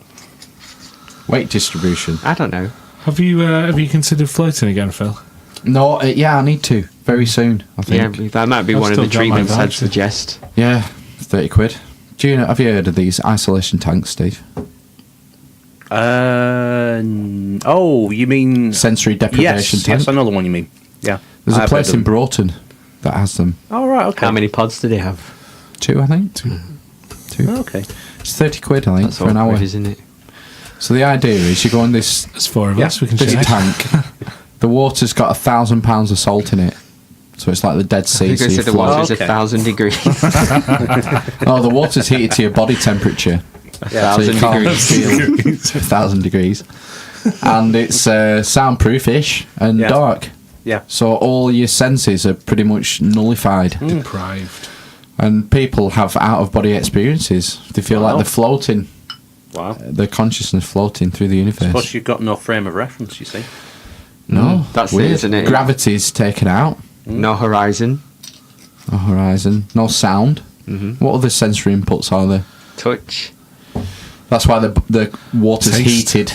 weight distribution. I don't know. Have you considered floating again, Phil? No, yeah, I need to. Very soon, I think. Yeah, that might be I've one of the still got my treatments I'd voucher. suggest. Yeah, 30 quid. Do you know, have you heard of these isolation tanks, Steve? Oh, you mean Sensory deprivation yes? tank? Yes, I know the one you mean. Yeah, There's a I've place heard in of them. Broughton that has them. Oh right, okay. How many pods do they have? 2, I think. 2. Oh, okay. It's 30 quid, I think, That's for an hour. awkward, isn't it? So the idea is you go on this There's four of Yeah, us. We can big share. tank. The water's got 1,000 pounds of salt in it. So it's like the Dead Sea. You So said you the float. water's Okay. 1,000 degrees. Oh, the water's heated to your body temperature. Yeah. So you 1,000 can't degrees. feel 1,000 degrees. And it's soundproof-ish and Yeah. dark. Yeah. So all your senses are pretty much nullified. Deprived. And people have out-of-body experiences. They feel like they're floating. Wow. Their consciousness floating through the universe. Plus, you've got no frame of reference, you see. No, That's weird. it, isn't it? Gravity's taken out. No horizon. No horizon. No sound. What other sensory inputs are there? Touch. That's why the water's Taste. heated.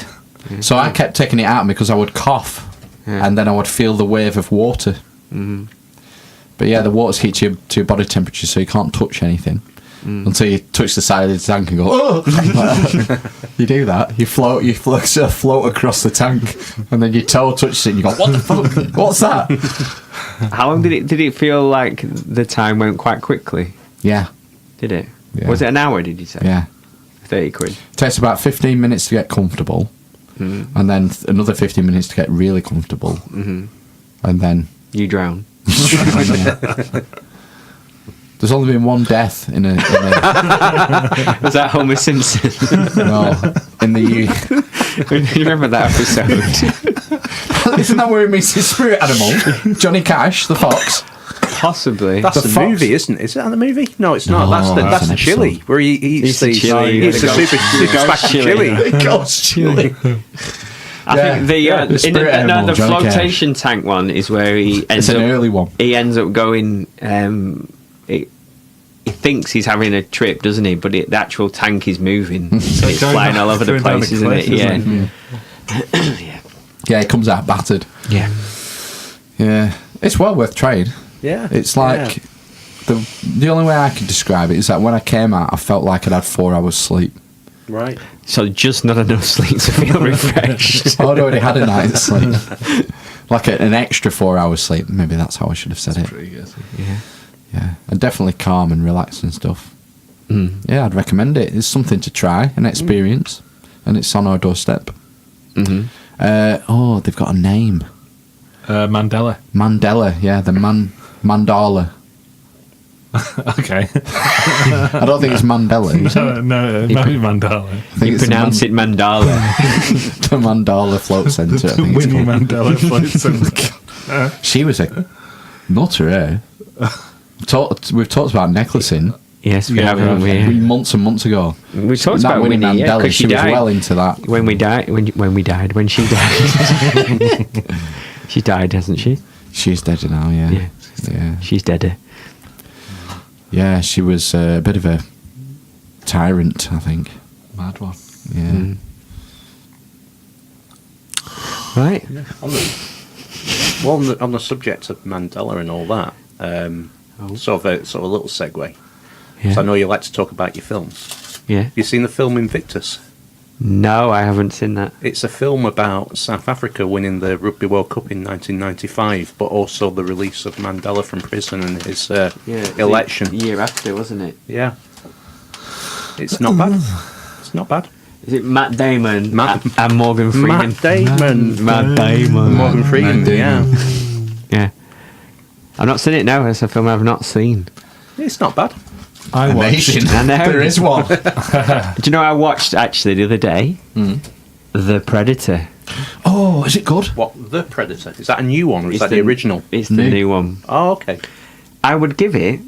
So I kept taking it out because I would cough, and then I would feel the wave of water. But yeah, the water's heat to your body temperature, so you can't touch anything until you touch the side of the tank and go, oh! You do that. You float across the tank, and then your toe touches it, and you go, what the fuck? What's that? How long did it feel like the time went quite quickly? Yeah, Did it? Yeah. Was it an hour, did you say? yeah. 30 quid. It takes about 15 minutes to get comfortable, and then another 15 minutes to get really comfortable, and then You drown. there's only been one death in a Was that Homer Simpson? no, in the You remember that episode? Isn't that where he meets his spirit animal, Johnny Cash, the fox? Possibly. That's The the, fox. movie, isn't it? Is that the movie? No, it's not. No, That's that's the an chili, episode. where he eats the the chili, He eats the the ghost- super ghost pack of chili. chili. Ghost chili. I Yeah. think the The spirit animal, the Johnny Cash. flotation tank one is where he ends It's an up. early one. He ends up going. He thinks he's having a trip, doesn't he? But the actual tank is moving, so it's going flying down- all over the going down place, the isn't it? cliff, Yeah. isn't Yeah. Yeah, it comes out battered. Yeah. Yeah, it's well worth trying. Yeah. It's like the only way I can describe it is that when I came out, I felt like I'd had 4 hours sleep. Right. So just not enough sleep to feel refreshed. I'd already had a night's sleep, like an extra 4 hours sleep. Maybe that's how I should have said it. Pretty good. Yeah. Yeah, and definitely calm and relaxed and stuff. Mm. Yeah, I'd recommend it. It's something to try, an experience, and it's on our doorstep. Mm-hmm. They've got a name. Mandela. Mandela, yeah, the Mandala. Okay. I don't think it's Mandela. Is it? no, Mandela. I think You it's pronounce it Mandala. the Mandala Float Centre. I think it's Winnie called. Mandela floats in. She was a nutter, eh? We've talked about necklacing Yes, we Yeah, have, we haven't we? have. Yeah. months and months ago. We talked That about Winnie Winnie, yeah, Mandela, because she she was died. well into that. When she died. She died, hasn't she? She's dead now, yeah. Yeah. Yeah. She's dead. Yeah, she was a bit of a tyrant, I think. Mad one. Yeah. Mm. Right. On the subject of Mandela and all that, sort of a little segue. Yeah. So I know you like to talk about your films. Yeah. Have you seen the film Invictus? No, I haven't seen that. It's a film about South Africa winning the Rugby World Cup in 1995, but also the release of Mandela from prison and his election. Year after, wasn't it? Yeah. It's not bad. It's not bad. Is it Matt Damon Matt- and Morgan Freeman? Matt Damon. Matt Damon. Morgan Freeman, Matt yeah. Damon. Yeah. I've not seen it now. It's a film I've not seen. It's not bad. I watched. Amazing. I know. There is one. Do you know I watched actually the other day? The Predator. Oh, is it good? What, The Predator? Is that a new one or is It's that the original? It's the New. new one. Oh, okay. I would give it.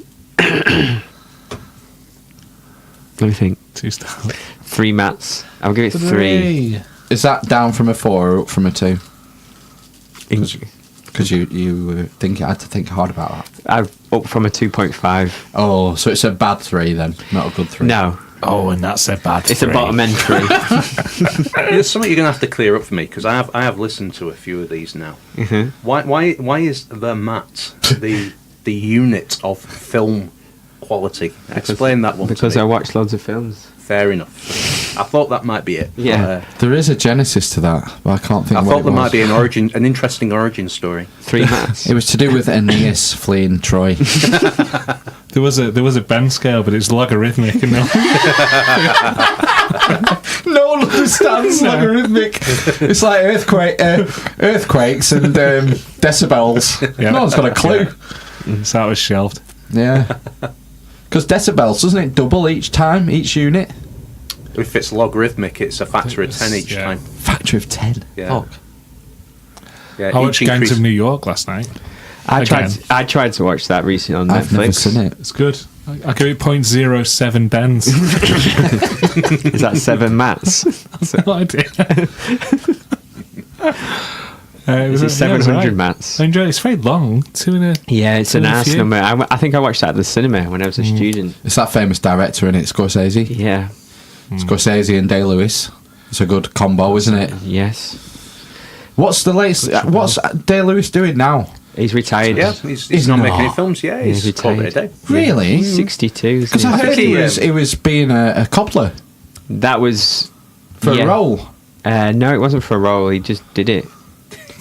Let me think. 2 stars. 3 mats. I'll give it 3. Is that down from a 4 or up from a 2? In- Because you had to think hard about that. I've up from a 2.5. Oh, so it's a bad 3 then, not a good 3. No, Oh, and that's a bad. it's a bottom end 3. There's something you're going to have to clear up for me because I have listened to a few of these now. Mhm. Why is the mat the unit of film quality? Explain that one. Because to I me. watch loads of films. Fair enough. I thought that might be it. Yeah. There is a genesis to that, but I can't think I what thought it there was. might be an interesting origin story. 3 mats. It was to do with Aeneas fleeing Troy. There was a bend scale, but it's logarithmic, and No one understands logarithmic. It's like earthquakes and decibels. Yeah. No one's got a clue. so that was shelved. Yeah. Because decibels, doesn't it double each time, each unit? If it's logarithmic, it's a factor of 10 each Yeah. time. Factor of 10. Yeah. Fuck. Yeah, I watched each Gangs increase- of New York last night. I Again. tried to watch that recently on I've never Netflix. seen it. It's good. I give it 0.07 bends. Is that 7 mats? No idea. Is it 700 mats? I enjoy it. It's very long. 2.5. Yeah, it's an ass few. number. I think I watched that at the cinema when I was a student. It's that famous director in it, Scorsese. Yeah. Scorsese and Day-Lewis. It's a good combo, isn't it? Yes. What's the latest? What's Day-Lewis doing now? He's retired. Yeah, he's not making any films. Yeah, he's He's called it a retired. day. Really? He's 62. Because I heard he was being a cobbler That was for a role. No, it wasn't for a role. He just did it.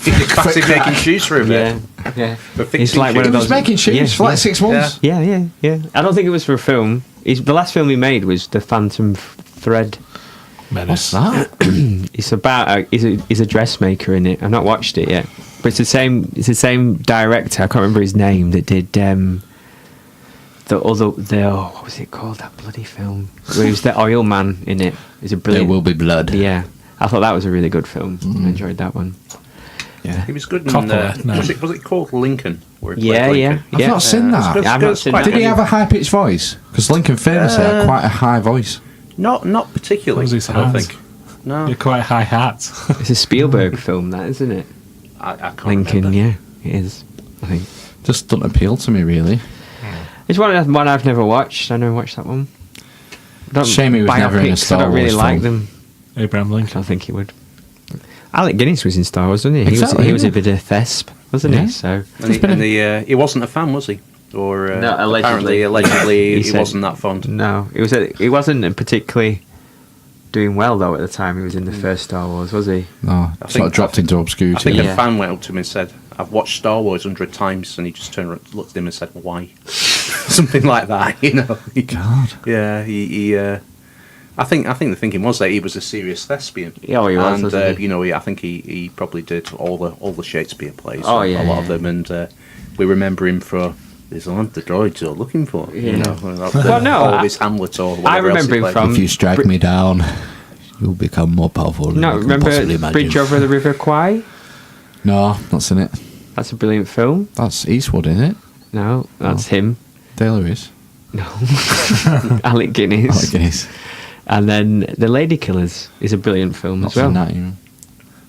He's classic making shoes for a bit. Yeah. For It's fixing like one shoes. of He was those- making shoes yeah, for like 6 months. Yeah. I don't think it was for a film. The last film he made was The Phantom Thread. What's that? It's about he's a dressmaker in it. I've not watched it yet, but it's the same director. I can't remember his name that did what was it called, that bloody film where he was the oil man in it. It's a There brilliant. will be blood. Yeah, I thought that was a really good film. I enjoyed that one. Yeah. He was good in, Coppola, no. was it called Lincoln? Where he Yeah, played yeah, Lincoln? I've yeah. not seen that. Yeah, I've not seen that. Did he have a high pitched voice? Because Lincoln famously had quite a high voice. Not particularly. What was his I don't hat? think. No, You're quite high hat. It's a Spielberg film, that isn't it? I can't Lincoln, remember. yeah, it is. I think Just doesn't appeal to me, really. it's one I've never watched. I never watched that one. Shame he was never in a Biopics, Star I don't really Wars like film. them. Abraham I Lincoln. don't think he would. Alec Guinness was in Star Wars, wasn't he? Exactly, He was yeah. a bit of thesp, wasn't Yeah. he? So He wasn't a fan, was he? Or No, allegedly. allegedly, He he said- wasn't that fond. no, he wasn't particularly doing well though at the time. He was in the first Star Wars, was he? No, I sort think- of dropped into I obscurity. think Yeah. a fan went up to him and said, "I've watched Star Wars 100 times," and he just turned around, looked at him and said, "Why?" Something like that, you know. God. Yeah, he I think the thinking was that he was a serious thespian. Yeah, he was, and wasn't he? you know, I think he probably did all the Shakespeare plays. Oh, a yeah, lot of yeah. them, and we remember him for "There's a land the droids are looking for." Yeah. You know, Well, no, all of I- his Hamlet or whatever I remember else he him played. from- If you strike me down, you'll become more powerful than No, you can possibly remember imagine. Bridge Over the River Kwai? No, not seen it. That's a brilliant film. That's Eastwood, isn't it? No, that's Oh. him. Day-Lewis. No, Alec Guinness. Alec Guinness. And then The Lady Killers is a brilliant film Not as well. seen that, you know.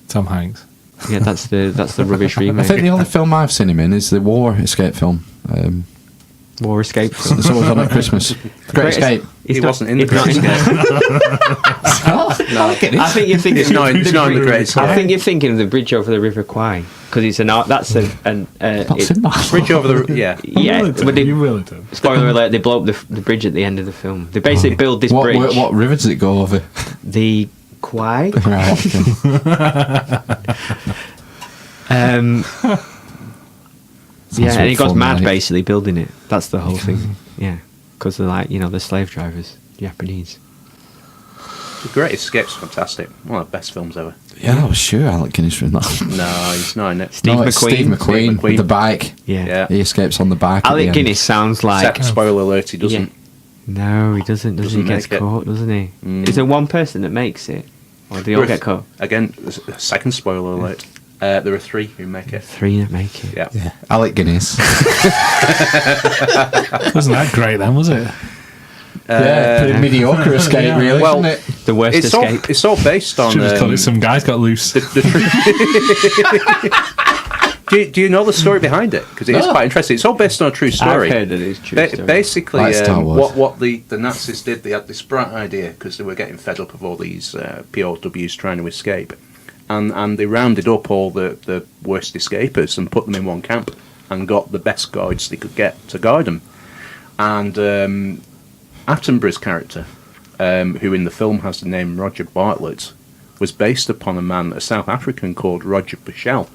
Tom Hanks. Yeah, that's the rubbish I remake. think the only film I've seen him in is the War Escape film. War Escape. It's always on at Christmas. Great Escape. It's He not- wasn't in the it's not Great Escape. Alec Guinness. I think you're thinking. It's not in the Great Escape. I think you're thinking of the Bridge Over the River Kwai because it's an art. That's an. Not seen that. Bridge over the yeah. Yeah, but they, You really do. spoiler alert: they blow up the bridge at the end of the film. They basically build this bridge. What river does it go over? The Kwai. Right, okay. Yeah, and he goes fun, mad mate. basically building it. That's the whole thing. Yeah, because they're like the slave drivers, Japanese. The Great Escape's fantastic. One of the best films ever. Yeah, I was sure Alec Guinness was in that. No, he's not in it. Steve No, it's Steve McQueen. McQueen with the bike. Yeah. Yeah. He escapes on the bike. at the Alec end. Guinness sounds like. Except, spoiler alert, he doesn't. No, he doesn't. Does he? Doesn't Gets make it. caught, doesn't he? Mm. Is there one person that makes it, or do they all get caught? Again, second spoiler alert. There are 3 who make it. 3 that make it. Yeah. Yeah, Alec Guinness. Wasn't that great then, was it? Yeah, pretty mediocre escape, Yeah. really, Well, isn't it? The worst It's all, escape. it's all based on. Should have just called it Some Guys Got Loose. Do you know the story behind it? Because it is No. quite interesting. It's all based on a true story. I've heard that it's true. story. Basically, Like Star Wars. what the Nazis did, they had this bright idea because they were getting fed up of all these POWs trying to escape, and they rounded up all the worst escapers and put them in one camp and got the best guides they could get to guide them. And Attenborough's character, who in the film has the name Roger Bartlett, was based upon a South African called Roger Bushell.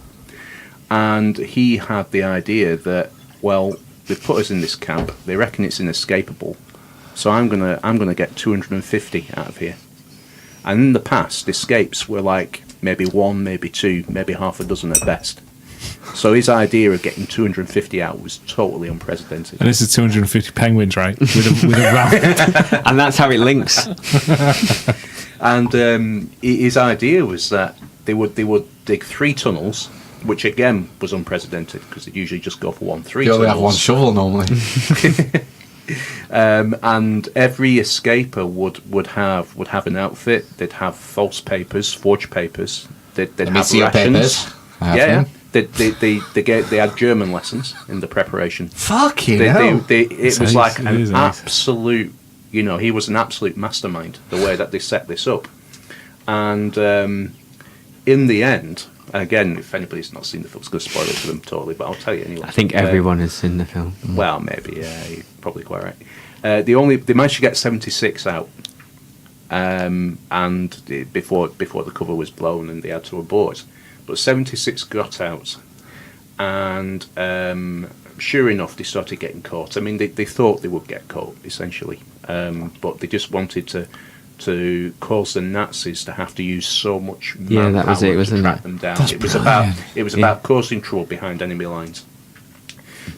And he had the idea that, well, they put us in this camp, they reckon it's inescapable, so I'm gonna get 250 out of here. And in the past, escapes were like maybe 1, maybe 2, maybe half a dozen at best. So his idea of getting 250 out was totally unprecedented. And this is 250 penguins, right? With a raft. And that's how it links. And his idea was that they would dig 3 tunnels, which again was unprecedented because they'd usually just go for 3 You only tunnels. have one shovel normally. And every escaper would have an outfit. They'd have false papers, forged papers. They'd have see your rations. papers. I have them. They had German lessons in the preparation. Fucking hell. It was like It an is ace. absolute. He was an absolute mastermind. The way that they set this up, and in the end. Again, if anybody's not seen the film, it's going to spoil it for them totally, but I'll tell you anyway. I think everyone has seen the film. Well, maybe, yeah, you're probably quite right. They managed to get 76 out, and before the cover was blown and they had to abort, but 76 got out, and sure enough, they started getting caught. I mean, they thought they would get caught essentially, but they just wanted to cause the Nazis to have to use so much manpower that was it, to wasn't track it? them down. That's It was about causing trouble behind enemy lines.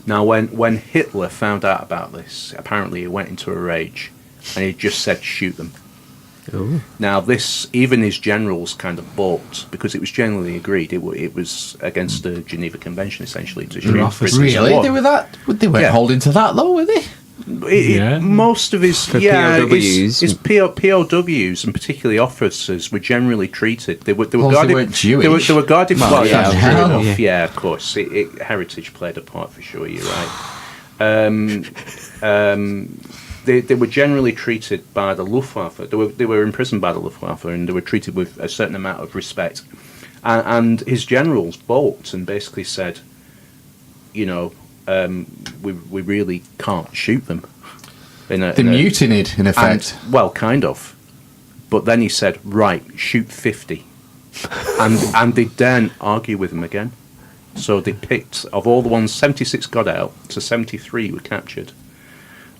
Now, when Hitler found out about this, apparently he went into a rage, and he just said, "Shoot them." Ooh. Now, even his generals kind of balked because it was generally agreed it was against the Geneva Convention essentially to shoot prisoners of Really? war. They weren't Yeah. holding to that though, were they? Yeah. Most of his POWs. his POWs and particularly officers were generally treated. They were Well, guarded. they weren't Jewish. They were guarded. Well, Well, yeah, that's hell. true enough. Yeah. Yeah, of course. Heritage played a part for sure. You're right. They were generally treated by the Luftwaffe. They were imprisoned by the Luftwaffe, and they were treated with a certain amount of respect. And his generals balked and basically said, we really can't shoot them. They mutinied, in effect. Well, kind of. But then he said, right, shoot 50. and they daren't argue with him again. So they picked, of all the ones, 76 got out, so 73 were captured.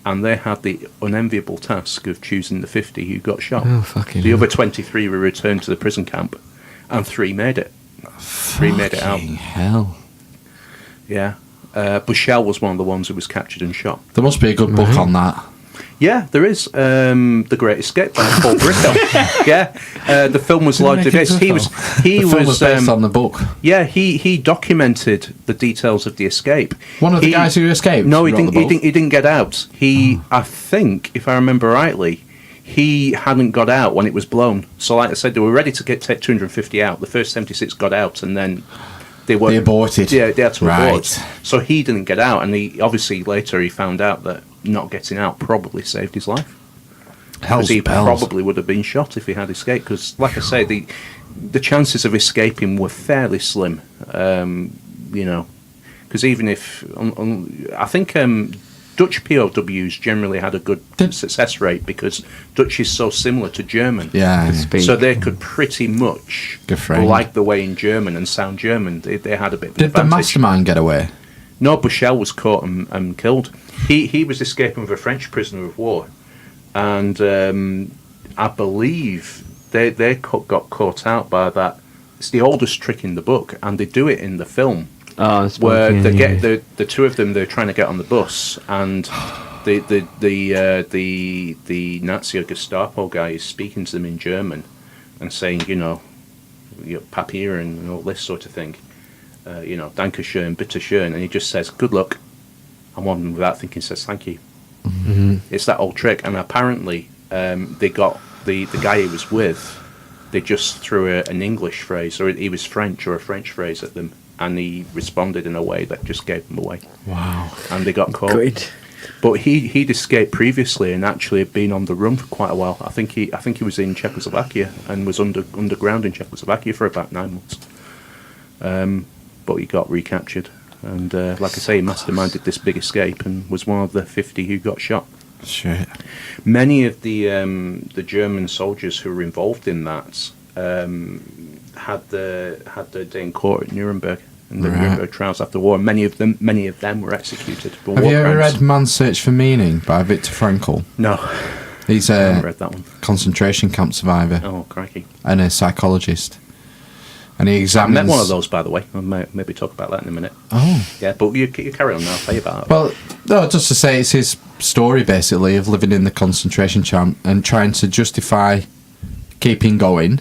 And they had the unenviable task of choosing the 50 who got shot. Oh, fucking The hell. other 23 were returned to the prison camp, and 3 made it. 3 made it out. Fucking hell. Yeah. Bushell was one of the ones who was captured and shot. There must be a good book Right. on that. Yeah, there is. The Great Escape by Paul Brickham. Yeah, the film was largely make it based. into a He was. film? He The film was was. based on the book. Yeah, he documented the details of the escape. One of the guys who escaped. No, he wrote didn't. the book. He didn't get out. I think, if I remember rightly, he hadn't got out when it was blown. So, like I said, they were ready to take 250 out. The first 76 got out, and then they were. They aborted. Yeah, they had to abort. Right. So he didn't get out, and he obviously later he found out that not getting out probably saved his life. Hell's Because he bells. probably would have been shot if he had escaped. Because, like I say, the chances of escaping were fairly slim. Because even if I think Dutch POWs generally had a good success rate because Dutch is so similar to German. Yeah. Speak. So they could pretty much, Good friend. like the way in German and sound German, they had a bit of an Did the advantage. mastermind get away? No, Bushell was caught and killed. He was escaping with a French prisoner of war, and I believe they got caught out by that. It's the oldest trick in the book, and they do it in the film Oh, it's where yeah, they yeah. get the two of them. They're trying to get on the bus, and the Nazi or Gestapo guy is speaking to them in German and saying, Papier and all this sort of thing. Dankeschön, bitteschön, and he just says, good luck. And one of them, without thinking, says, thank you. Mm-hmm. It's that old trick. And apparently, they got the guy he was with, they just threw an English phrase, or he was French, or a French phrase at them, and he responded in a way that just gave them away. Wow. And they got caught. Good. But he'd escaped previously and actually had been on the run for quite a while. I think he was in Czechoslovakia and was underground in Czechoslovakia for about 9 months. But he got recaptured, and like I say, he masterminded this big escape and was one of the 50 who got shot. Shit. Many of the German soldiers who were involved in that had their day in court at Nuremberg and the Right. Nuremberg trials after the war. Many of them were executed for Have war you ever crimes. read Man's Search for Meaning by Viktor Frankl? No, He's I haven't a read that one. concentration camp survivor Oh, crikey! and a psychologist. And he I examines... met one of those, by the way. I'll maybe talk about that in a minute. Oh. Yeah, but you carry on now. I'll tell you about it. Well, no, just to say it's his story, basically, of living in the concentration camp and trying to justify keeping going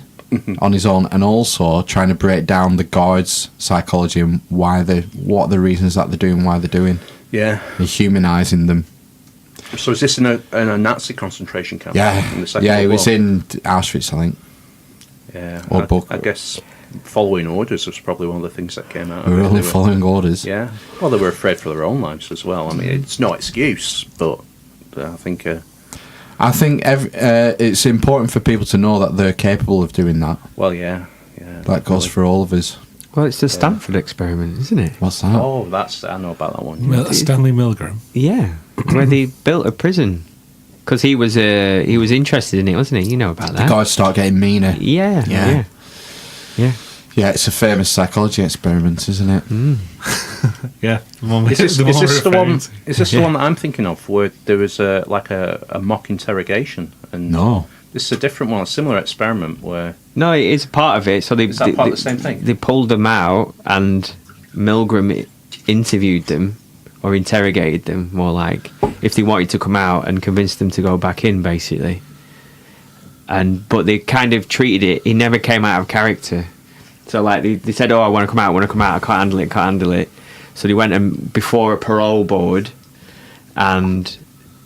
on his own, and also trying to break down the guards' psychology and what are the reasons that they're doing why they're doing, Yeah. and humanising them. So is this in a Nazi concentration camp? Yeah, In the Second yeah, he World was War? in Auschwitz, I think. Yeah. Or book. I guess following orders was probably one of the things that came out. We of were it. only They following orders. Yeah. Well, they were afraid for their own lives as well. I mean, it's no excuse, but I think. I think it's important for people to know that they're capable of doing that. Well, yeah. That goes for all of us. Well, it's the Stanford experiment, isn't it? What's that? Oh, I know about that one. Stanley Milgram. Yeah, where they built a prison because he was interested in it, wasn't he? You know about The that. guys start getting meaner. Yeah, Yeah. yeah. Yeah, it's a famous psychology experiment, isn't it? Yeah. The one Is this the we're one? referring to. Is this the one that I'm thinking of, where there was a mock interrogation? And No. this is a different one, a similar experiment where. No, it is part of it. So Is that part of the same thing? They pulled them out, and Milgram interviewed them or interrogated them, more like, if they wanted to come out, and convinced them to go back in, basically. But they kind of treated it. He never came out of character. So like they said, "Oh, I want to come out. I can't handle it." So they went before a parole board, and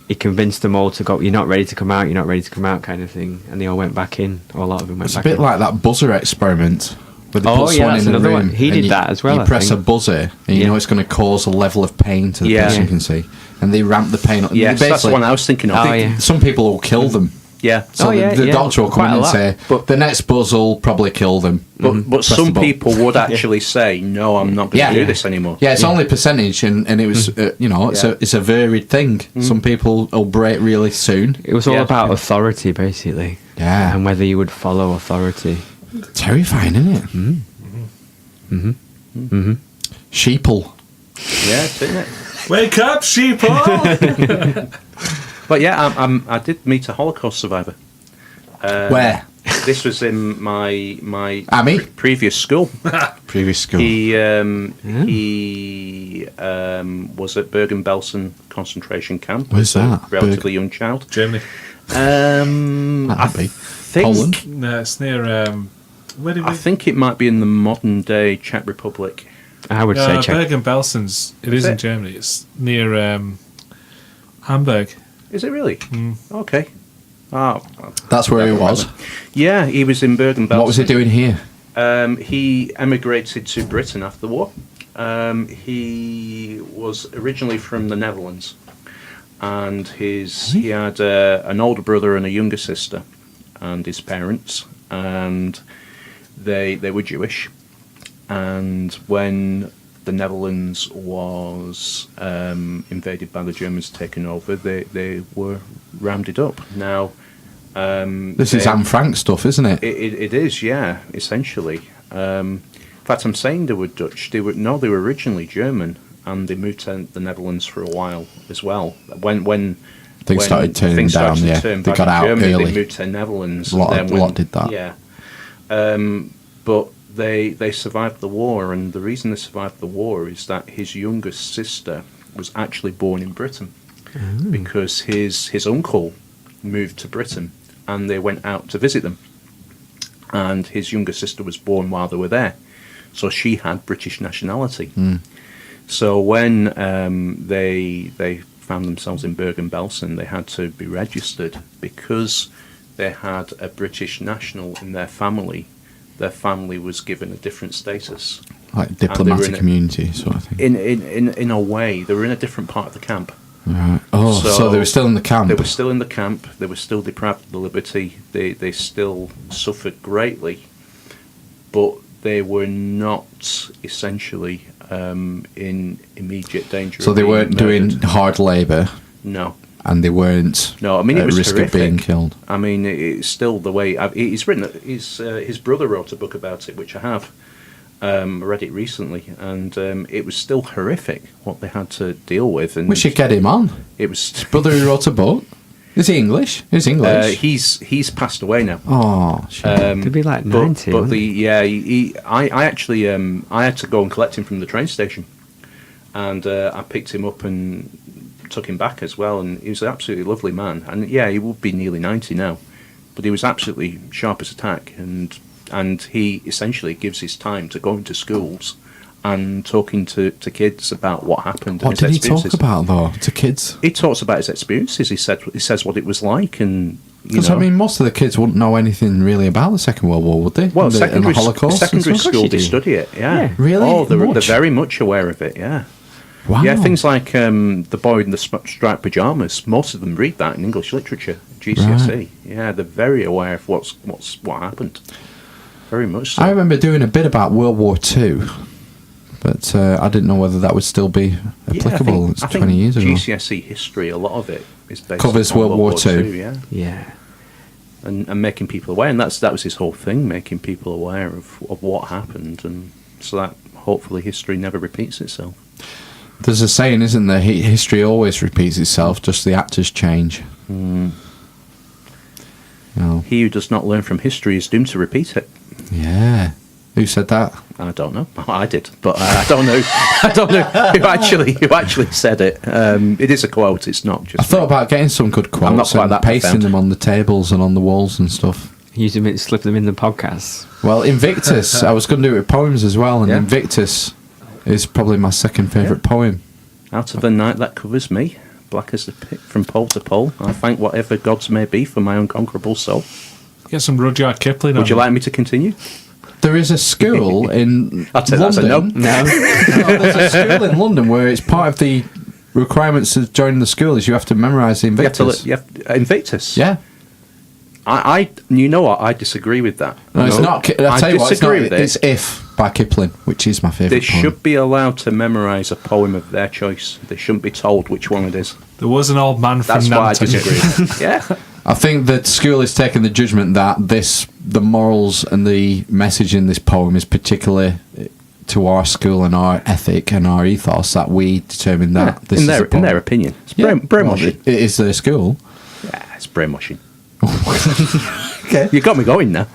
he convinced them all to go. You're not ready to come out. You're not ready to come out, kind of thing. And they all went back in. Or a lot of them went It's a back bit in. like that buzzer experiment. Where they Oh, put yeah, someone that's in a another room one. He and did you- that as well, You I press think. a buzzer, and you Yeah. know it's going to cause a level of pain to the Yeah. person Yeah. can see. And they ramp the pain up. Yes, that's the Basically, one I was thinking of. Oh, yeah. some people will kill them. Yeah. So Oh, yeah, the yeah. doctor will come Quite in a and lot. say, But- the next buzz will probably kill them. But Press the some button. people would actually say, "No, I'm not going to do this anymore." Yeah, it's only percentage, and it was, it's a varied thing. Some people will break really soon. It was all Yeah. about authority, basically. Yeah. And whether you would follow authority. Terrifying, isn't it? Sheeple. Yeah, isn't it? Wake up, sheeple! But yeah, I did meet a Holocaust survivor. Where? This was in my Ami? previous school. Previous school. He was at Bergen-Belsen concentration camp. Where's as a that? relatively young child. Germany. I That'd be. think Poland? No, it's near. Where did we? I think it might be in the modern day Czech Republic. I would say check. Bergen-Belsen's. It is Is in it? Germany. It's near Hamburg. Is it really? Okay. Oh, That's where he was. yeah, he was in Bergen-Belsen. What was he doing here? He emigrated to Britain after the war. He was originally from the Netherlands, and he had an older brother and a younger sister, and his parents, and they were Jewish. And when the Netherlands was invaded by the Germans, taken over, they were rounded up. Now, This is Anne Frank stuff, isn't it? it is, yeah, essentially. In fact, I'm saying they were Dutch. They were originally German, and they moved to the Netherlands for a while as well. When Things started turning things down, started to yeah. turn They back got in out Germany, early. They moved to the Netherlands. A lot and of- then a lot did that. Yeah, but they survived the war, and the reason they survived the war is that his youngest sister was actually born in Britain because his uncle moved to Britain, and they went out to visit them, and his younger sister was born while they were there, so she had British nationality. So when they found themselves in Bergen-Belsen, they had to be registered because they had a British national in their family. Their family was given a different status. Like diplomatic in a- community sort of thing. In a way, they were in a different part of the camp. Right. Oh, so they were still in the camp. They were still in the camp. They were still deprived of the liberty. They still suffered greatly, but they were not essentially in immediate danger. So of they being weren't doing murdered. hard labour, No, and they weren't no. I mean, it at was risk horrific. of being killed. I mean, it's still the way. He's written. His brother wrote a book about it, which I have. I read it recently, and it was still horrific what they had to deal with. And We should get him on. it was. Brother who wrote a book. Is he English? He's English. He's passed away now. Oh, shit. He'd be like But 90. but wouldn't the he? I actually I had to go and collect him from the train station, and I picked him up and took him back as well. And he was an absolutely lovely man. And yeah, he would be nearly 90 now, but he was absolutely sharp as a tack. And he essentially gives his time to going to schools and talking to kids about what happened. What and did his he talk experiences. about, though, to kids? He talks about his experiences. He says what it was like, and Because, I mean, most of the kids wouldn't know anything really about the Second World War, would they? well, And the secondary Holocaust. and secondary stuff? school you they do. study it. Yeah, Really? Oh, they're Much? very much aware of it. Yeah. Wow. Yeah, things like the boy in the striped pajamas. Most of them read that in English literature, GCSE. Right. Yeah, they're very aware of what happened. Very much so. I remember doing a bit about World War II, but I didn't know whether that would still be applicable. It's 20 years ago. GCSE history, a lot of it is based Covers on World War II. Yeah, Yeah. and making people aware, and that was his whole thing, making people aware of what happened, and so that hopefully history never repeats itself. There's a saying, isn't there? History always repeats itself, just the actors change. You know, He who does not learn from history is doomed to repeat it. yeah. Who said that? I don't know. I did, but I don't know. I don't know who actually said it. It is a quote. It's not just. I thought about getting some good I'm not quotes quite and that pasting profound. them on the tables and on the walls and stuff. Use them, slip them in the podcast. Well, Invictus, I was going to do it with poems as well, and Yeah. Invictus is probably my second favourite poem. Out of the night that covers me, black as the pit from pole to pole, I thank whatever gods may be for my unconquerable soul. Get some Rudyard Kipling. Would you on. like me to continue? There is a school in I'll take that as a London. no. No, there's a school in London where it's part of the requirements of joining the school is you have to memorise the Invictus. Invictus. Yeah. You know what? I disagree with that. No, it's not. I tell you what, it's not. disagree with it. It's If by Kipling, which is my They favourite poem. should be allowed to memorise a poem of their choice. They shouldn't be told which one it is. There was an old man from That's why I Nantucket. disagree. Yeah. I think the school is taking the judgment that the morals and the message in this poem is particularly to our school and our ethic and our ethos that we determine that this in is a poem. their opinion. It's Yeah. brainwashing. Well, it is their school. Yeah, it's brainwashing. Okay. You got me going now.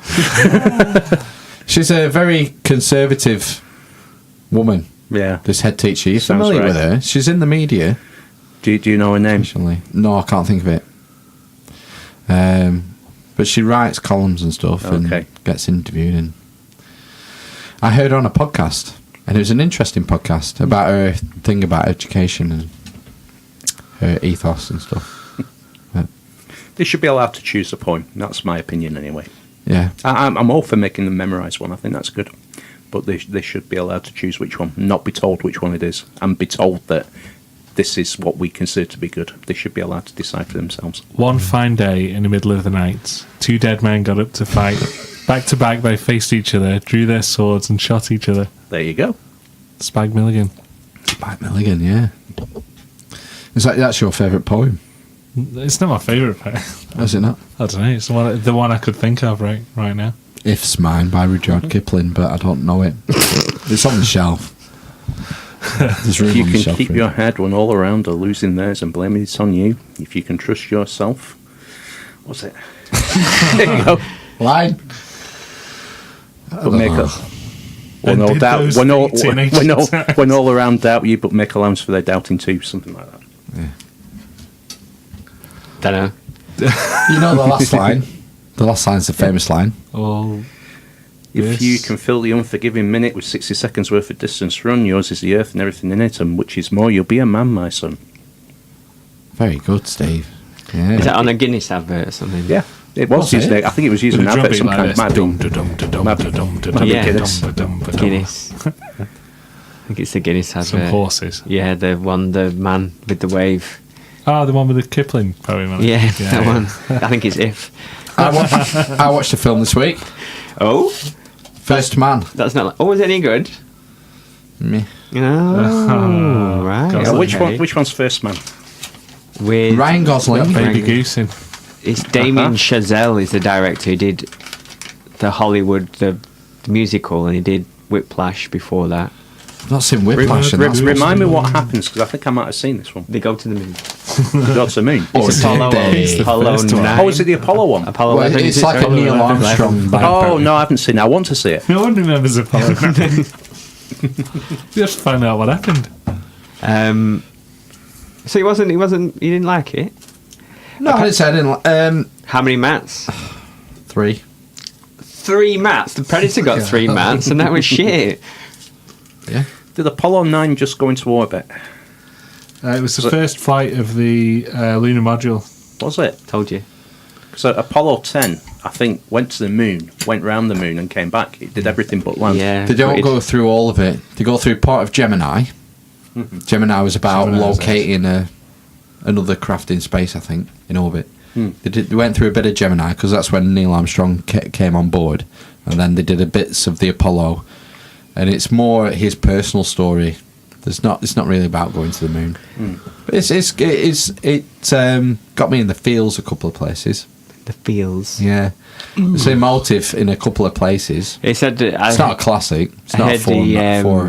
She's a very conservative woman, Yeah. this head teacher. You're Sounds familiar right. with her. She's in the media. Do you know her name? Actually. No, I can't think of it. But she writes columns and stuff Okay. and gets interviewed. And I heard her on a podcast, and it was an interesting podcast about her thing about education and her ethos and stuff. But, They should be allowed to choose a poem. That's my opinion, anyway. yeah. I'm all for making them memorise one. I think that's good. But they should be allowed to choose which one, not be told which one it is, and be told that this is what we consider to be good. They should be allowed to decide for themselves. One fine day in the middle of the night, two dead men got up to fight. Back to back, they faced each other, drew their swords, and shot each other. There you go. Spag Milligan. Spike Milligan, yeah. That's your favourite poem, It's not my favourite part. is it not? I don't know. It's the one I could think of right now. If's Mine by Rudyard Kipling, but I don't know it. It's on the shelf. There's room If you on the can shelf keep for it. your head when all around are losing theirs and blaming it on you, if you can trust yourself, what's it? There you go. Line. But make know. a, when And all did doubt, those when all, teenage times. when all around doubt you, but make allowance for their doubting too, something like that. Don't know. You know the last line? The last line's the famous line. Oh, If Yes. you can fill the unforgiving minute with 60 seconds worth of distance run, yours is the earth and everything in it, and which is more, you'll be a man, my son. Very good, Steve. Yeah. Is that on a Guinness advert or something? Yeah, it was Was used. it? I think it was using with an a advert. drum Some beat kind like of might be Guinness. Guinness. Guinness. I think it's the Guinness advert. some horses. Yeah, the man with the wave. Oh, the one with the Kipling poem on it. Yeah, that one. I think it's If. I watched a film this week. Oh? First Man. That's not like... Oh, is it any good? Meh. Oh, right. God, okay. Which one's First Man? With... Ryan Gosling. Baby Goose in. It's Damien Chazelle is the director who did the Hollywood, the musical, and he did Whiplash before that. I've not seen Whiplash. and that's Remind me what happens, because I think I might have seen this one. They go to the moon. God's the Moon. Or It's did Apollo, they? It's the Apollo first one. 9. Oh, is it the Apollo one? Apollo Well, 11, it's is it? like a Apollo Neil 11. Armstrong. Oh, no, I haven't seen it. I want to see it. No one remembers Apollo. Just find out what happened. So he didn't like it? No, I didn't say I didn't. How many mats? 3. 3 mats. The Predator got 3 mats, and that was shit. Yeah. Did Apollo 9 just go into orbit? It was the first flight of the lunar module. Was it? Told you. So Apollo 10, I think, went to the moon, went round the moon and came back. It did everything but land. Yeah. They don't go through all of it. They go through part of Gemini. Gemini was about Gemini's locating another craft in space, I think, in orbit. They went through a bit of Gemini because that's when Neil Armstrong came on board, and then they did a bits of the Apollo, and it's more his personal story. It's not really about going to the moon. But it got me in the feels a couple of places. The feels. Yeah, it's emotive in a couple of places. It said It's not a classic. It's not a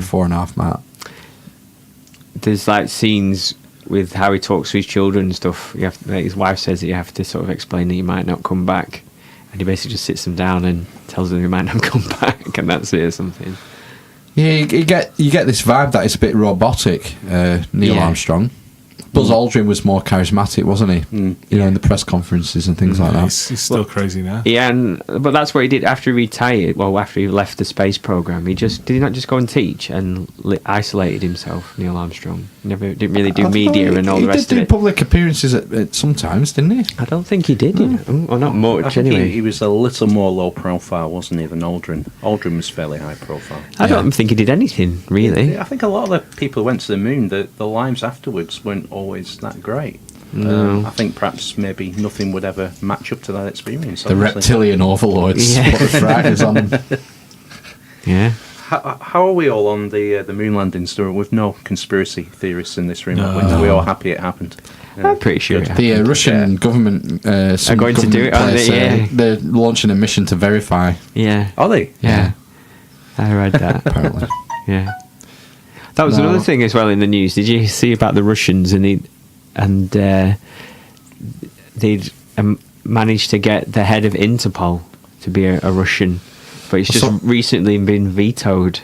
four and a half mark. There's like scenes with how he talks to his children and stuff. His wife says that you have to sort of explain that you might not come back, and he basically just sits them down and tells them he might not come back, and that's it or something. Yeah, you get this vibe that it's a bit robotic. Neil Armstrong. Buzz Aldrin was more charismatic, wasn't he? You know, in the press conferences and things like that. He's still crazy now. Yeah, but that's what he did after he retired. Well, after he left the space program, did he not just go and teach and isolated himself? Neil Armstrong didn't really do media and all the rest of He it. did do public appearances at sometimes, didn't he? I don't think he did. Or not I much think anyway. he was a little more low profile, wasn't he, than Aldrin? Aldrin was fairly high profile. I don't think he did anything really. I think a lot of the people who went to the moon, the lives afterwards weren't always that great. No. I think perhaps maybe nothing would ever match up to that experience. The obviously. reptilian overlords Yeah. put the frighteners on them. Yeah. How are we all on the moon landing story with no conspiracy theorists in this room? Are we all happy it happened? I'm pretty sure. The Russian government Are going to do it, aren't they? Yeah. They're launching a mission to verify, Yeah. Are they? Yeah. I read that. apparently. Yeah. That was No. another thing as well in the news. Did you see about the Russians they'd managed to get the head of Interpol to be a Russian, but it's just recently been vetoed.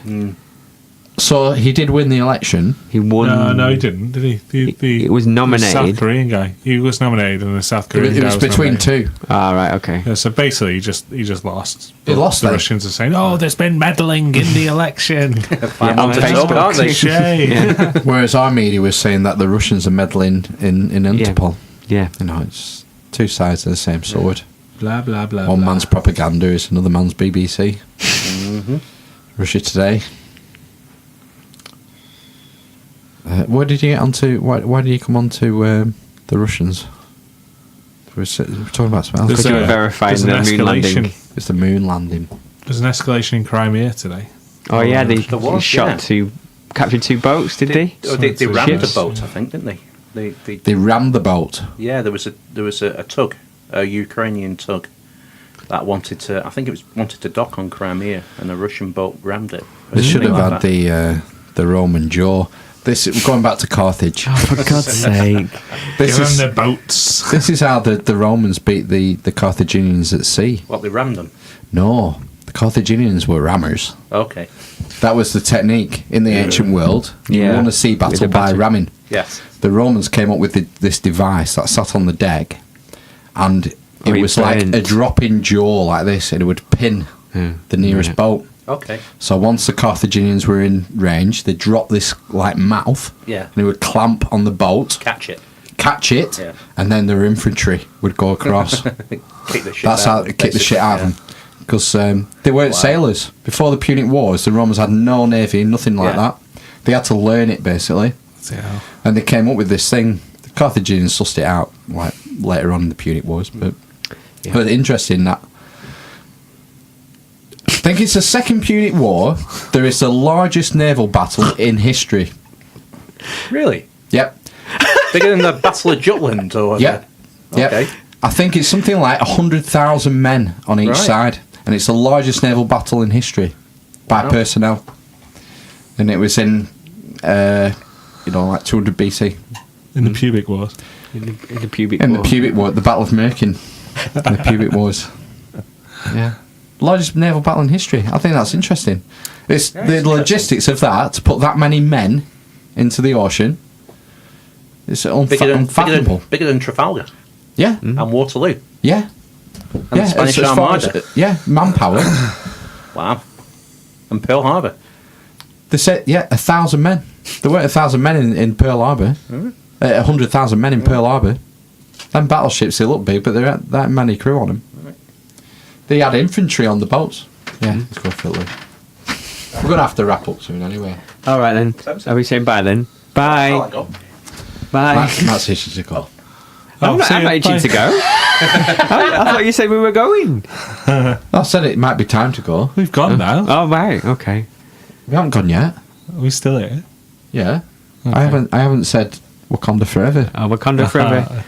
So he did win the election. He won. No, he didn't, did he? He was nominated. The South Korean guy. He was nominated, and the South Korean It guy was was between nominated. two. Ah, right, okay. Yeah, so basically, he just lost. He lost The then? Russians are saying, "Oh, there's been meddling in the election." On Facebook, Facebook, aren't they? Shame. Whereas our media was saying that the Russians are meddling in Interpol. Yeah. You know, it's two sides of the same sword. Blah blah blah. One blah. man's propaganda is another man's BBC. Russia Today. Where did you get onto? Why did you come on to the Russians? We're talking about something else. There's Because you were a- verifying there's an the moon landing. escalation. It's the moon landing. There's an escalation in Crimea today. Oh, yeah, they There was, shot yeah. captured two boats, did they? They rammed the Ships. boat, I think, didn't they? They rammed the boat. Yeah, there was a tug, a Ukrainian tug, that wanted to dock on Crimea, and a Russian boat rammed it. They should have Something had like the Roman jaw. This going back to Carthage. Oh, for God's sake. This Give is them the boats. this is how the Romans beat the Carthaginians at sea. that. What, they rammed them? No, the Carthaginians were rammers. Okay. That was the technique in the ancient world. You Yeah. won a sea With battle a by battle. ramming. Yes. The Romans came up with this device that sat on the deck, and it it was like bent. a drop-in jaw like this, and it would pin the nearest Yeah. boat. Okay. So once the Carthaginians were in range, they dropped this like mouth, Yeah. and it would clamp on the boat, Catch it. catch it, Yeah. and then their infantry would go across. Kick the shit That's out how of they them, kicked the shit out basically, of them. Because they weren't Wow. sailors. Before the Punic Wars, the Romans had no navy, nothing like Yeah. that. They had to learn it, basically. Yeah. And they came up with this thing. The Carthaginians sussed it out like later on in the Punic Wars. But interesting that. I think it's the second Punic War. There is the largest naval battle in history. Really? Yep. Bigger than the Battle of Jutland, or Yep. Yep. Okay. I think it's something like 100,000 men on each Right. side. And it's the largest naval battle in history by Wow. personnel. And it was in, like 200 BC. In the pubic wars. In the pubic In the war. Pubic War, the Battle of Merkin. The Pubic Wars. Yeah. Largest naval battle in history. I think that's interesting. It's Yeah, the it's logistics of that, to put that many men into the ocean. It's unfathomable. Bigger than Trafalgar Yeah. and Waterloo. Yeah. And the Spanish as far Armada. as- yeah, manpower. Wow. And Pearl Harbor. They said, 1,000 men. There weren't 1,000 men in Pearl Harbor. 100,000 men in Pearl Harbor. Them battleships, they look big, but there aren't that many crew on them. They had infantry on the boats. Yeah, let's go for it, Lou. We're going to have to wrap up soon anyway. All right then. Are we saying bye then? Bye. Bye. Matt's itching to go. I'm not itching to go. I thought you said we were going. I said it might be time to go. We've gone now. Oh right, okay. We haven't gone yet. Are we still here? Yeah. Okay. I haven't said Wakanda forever. Wakanda forever.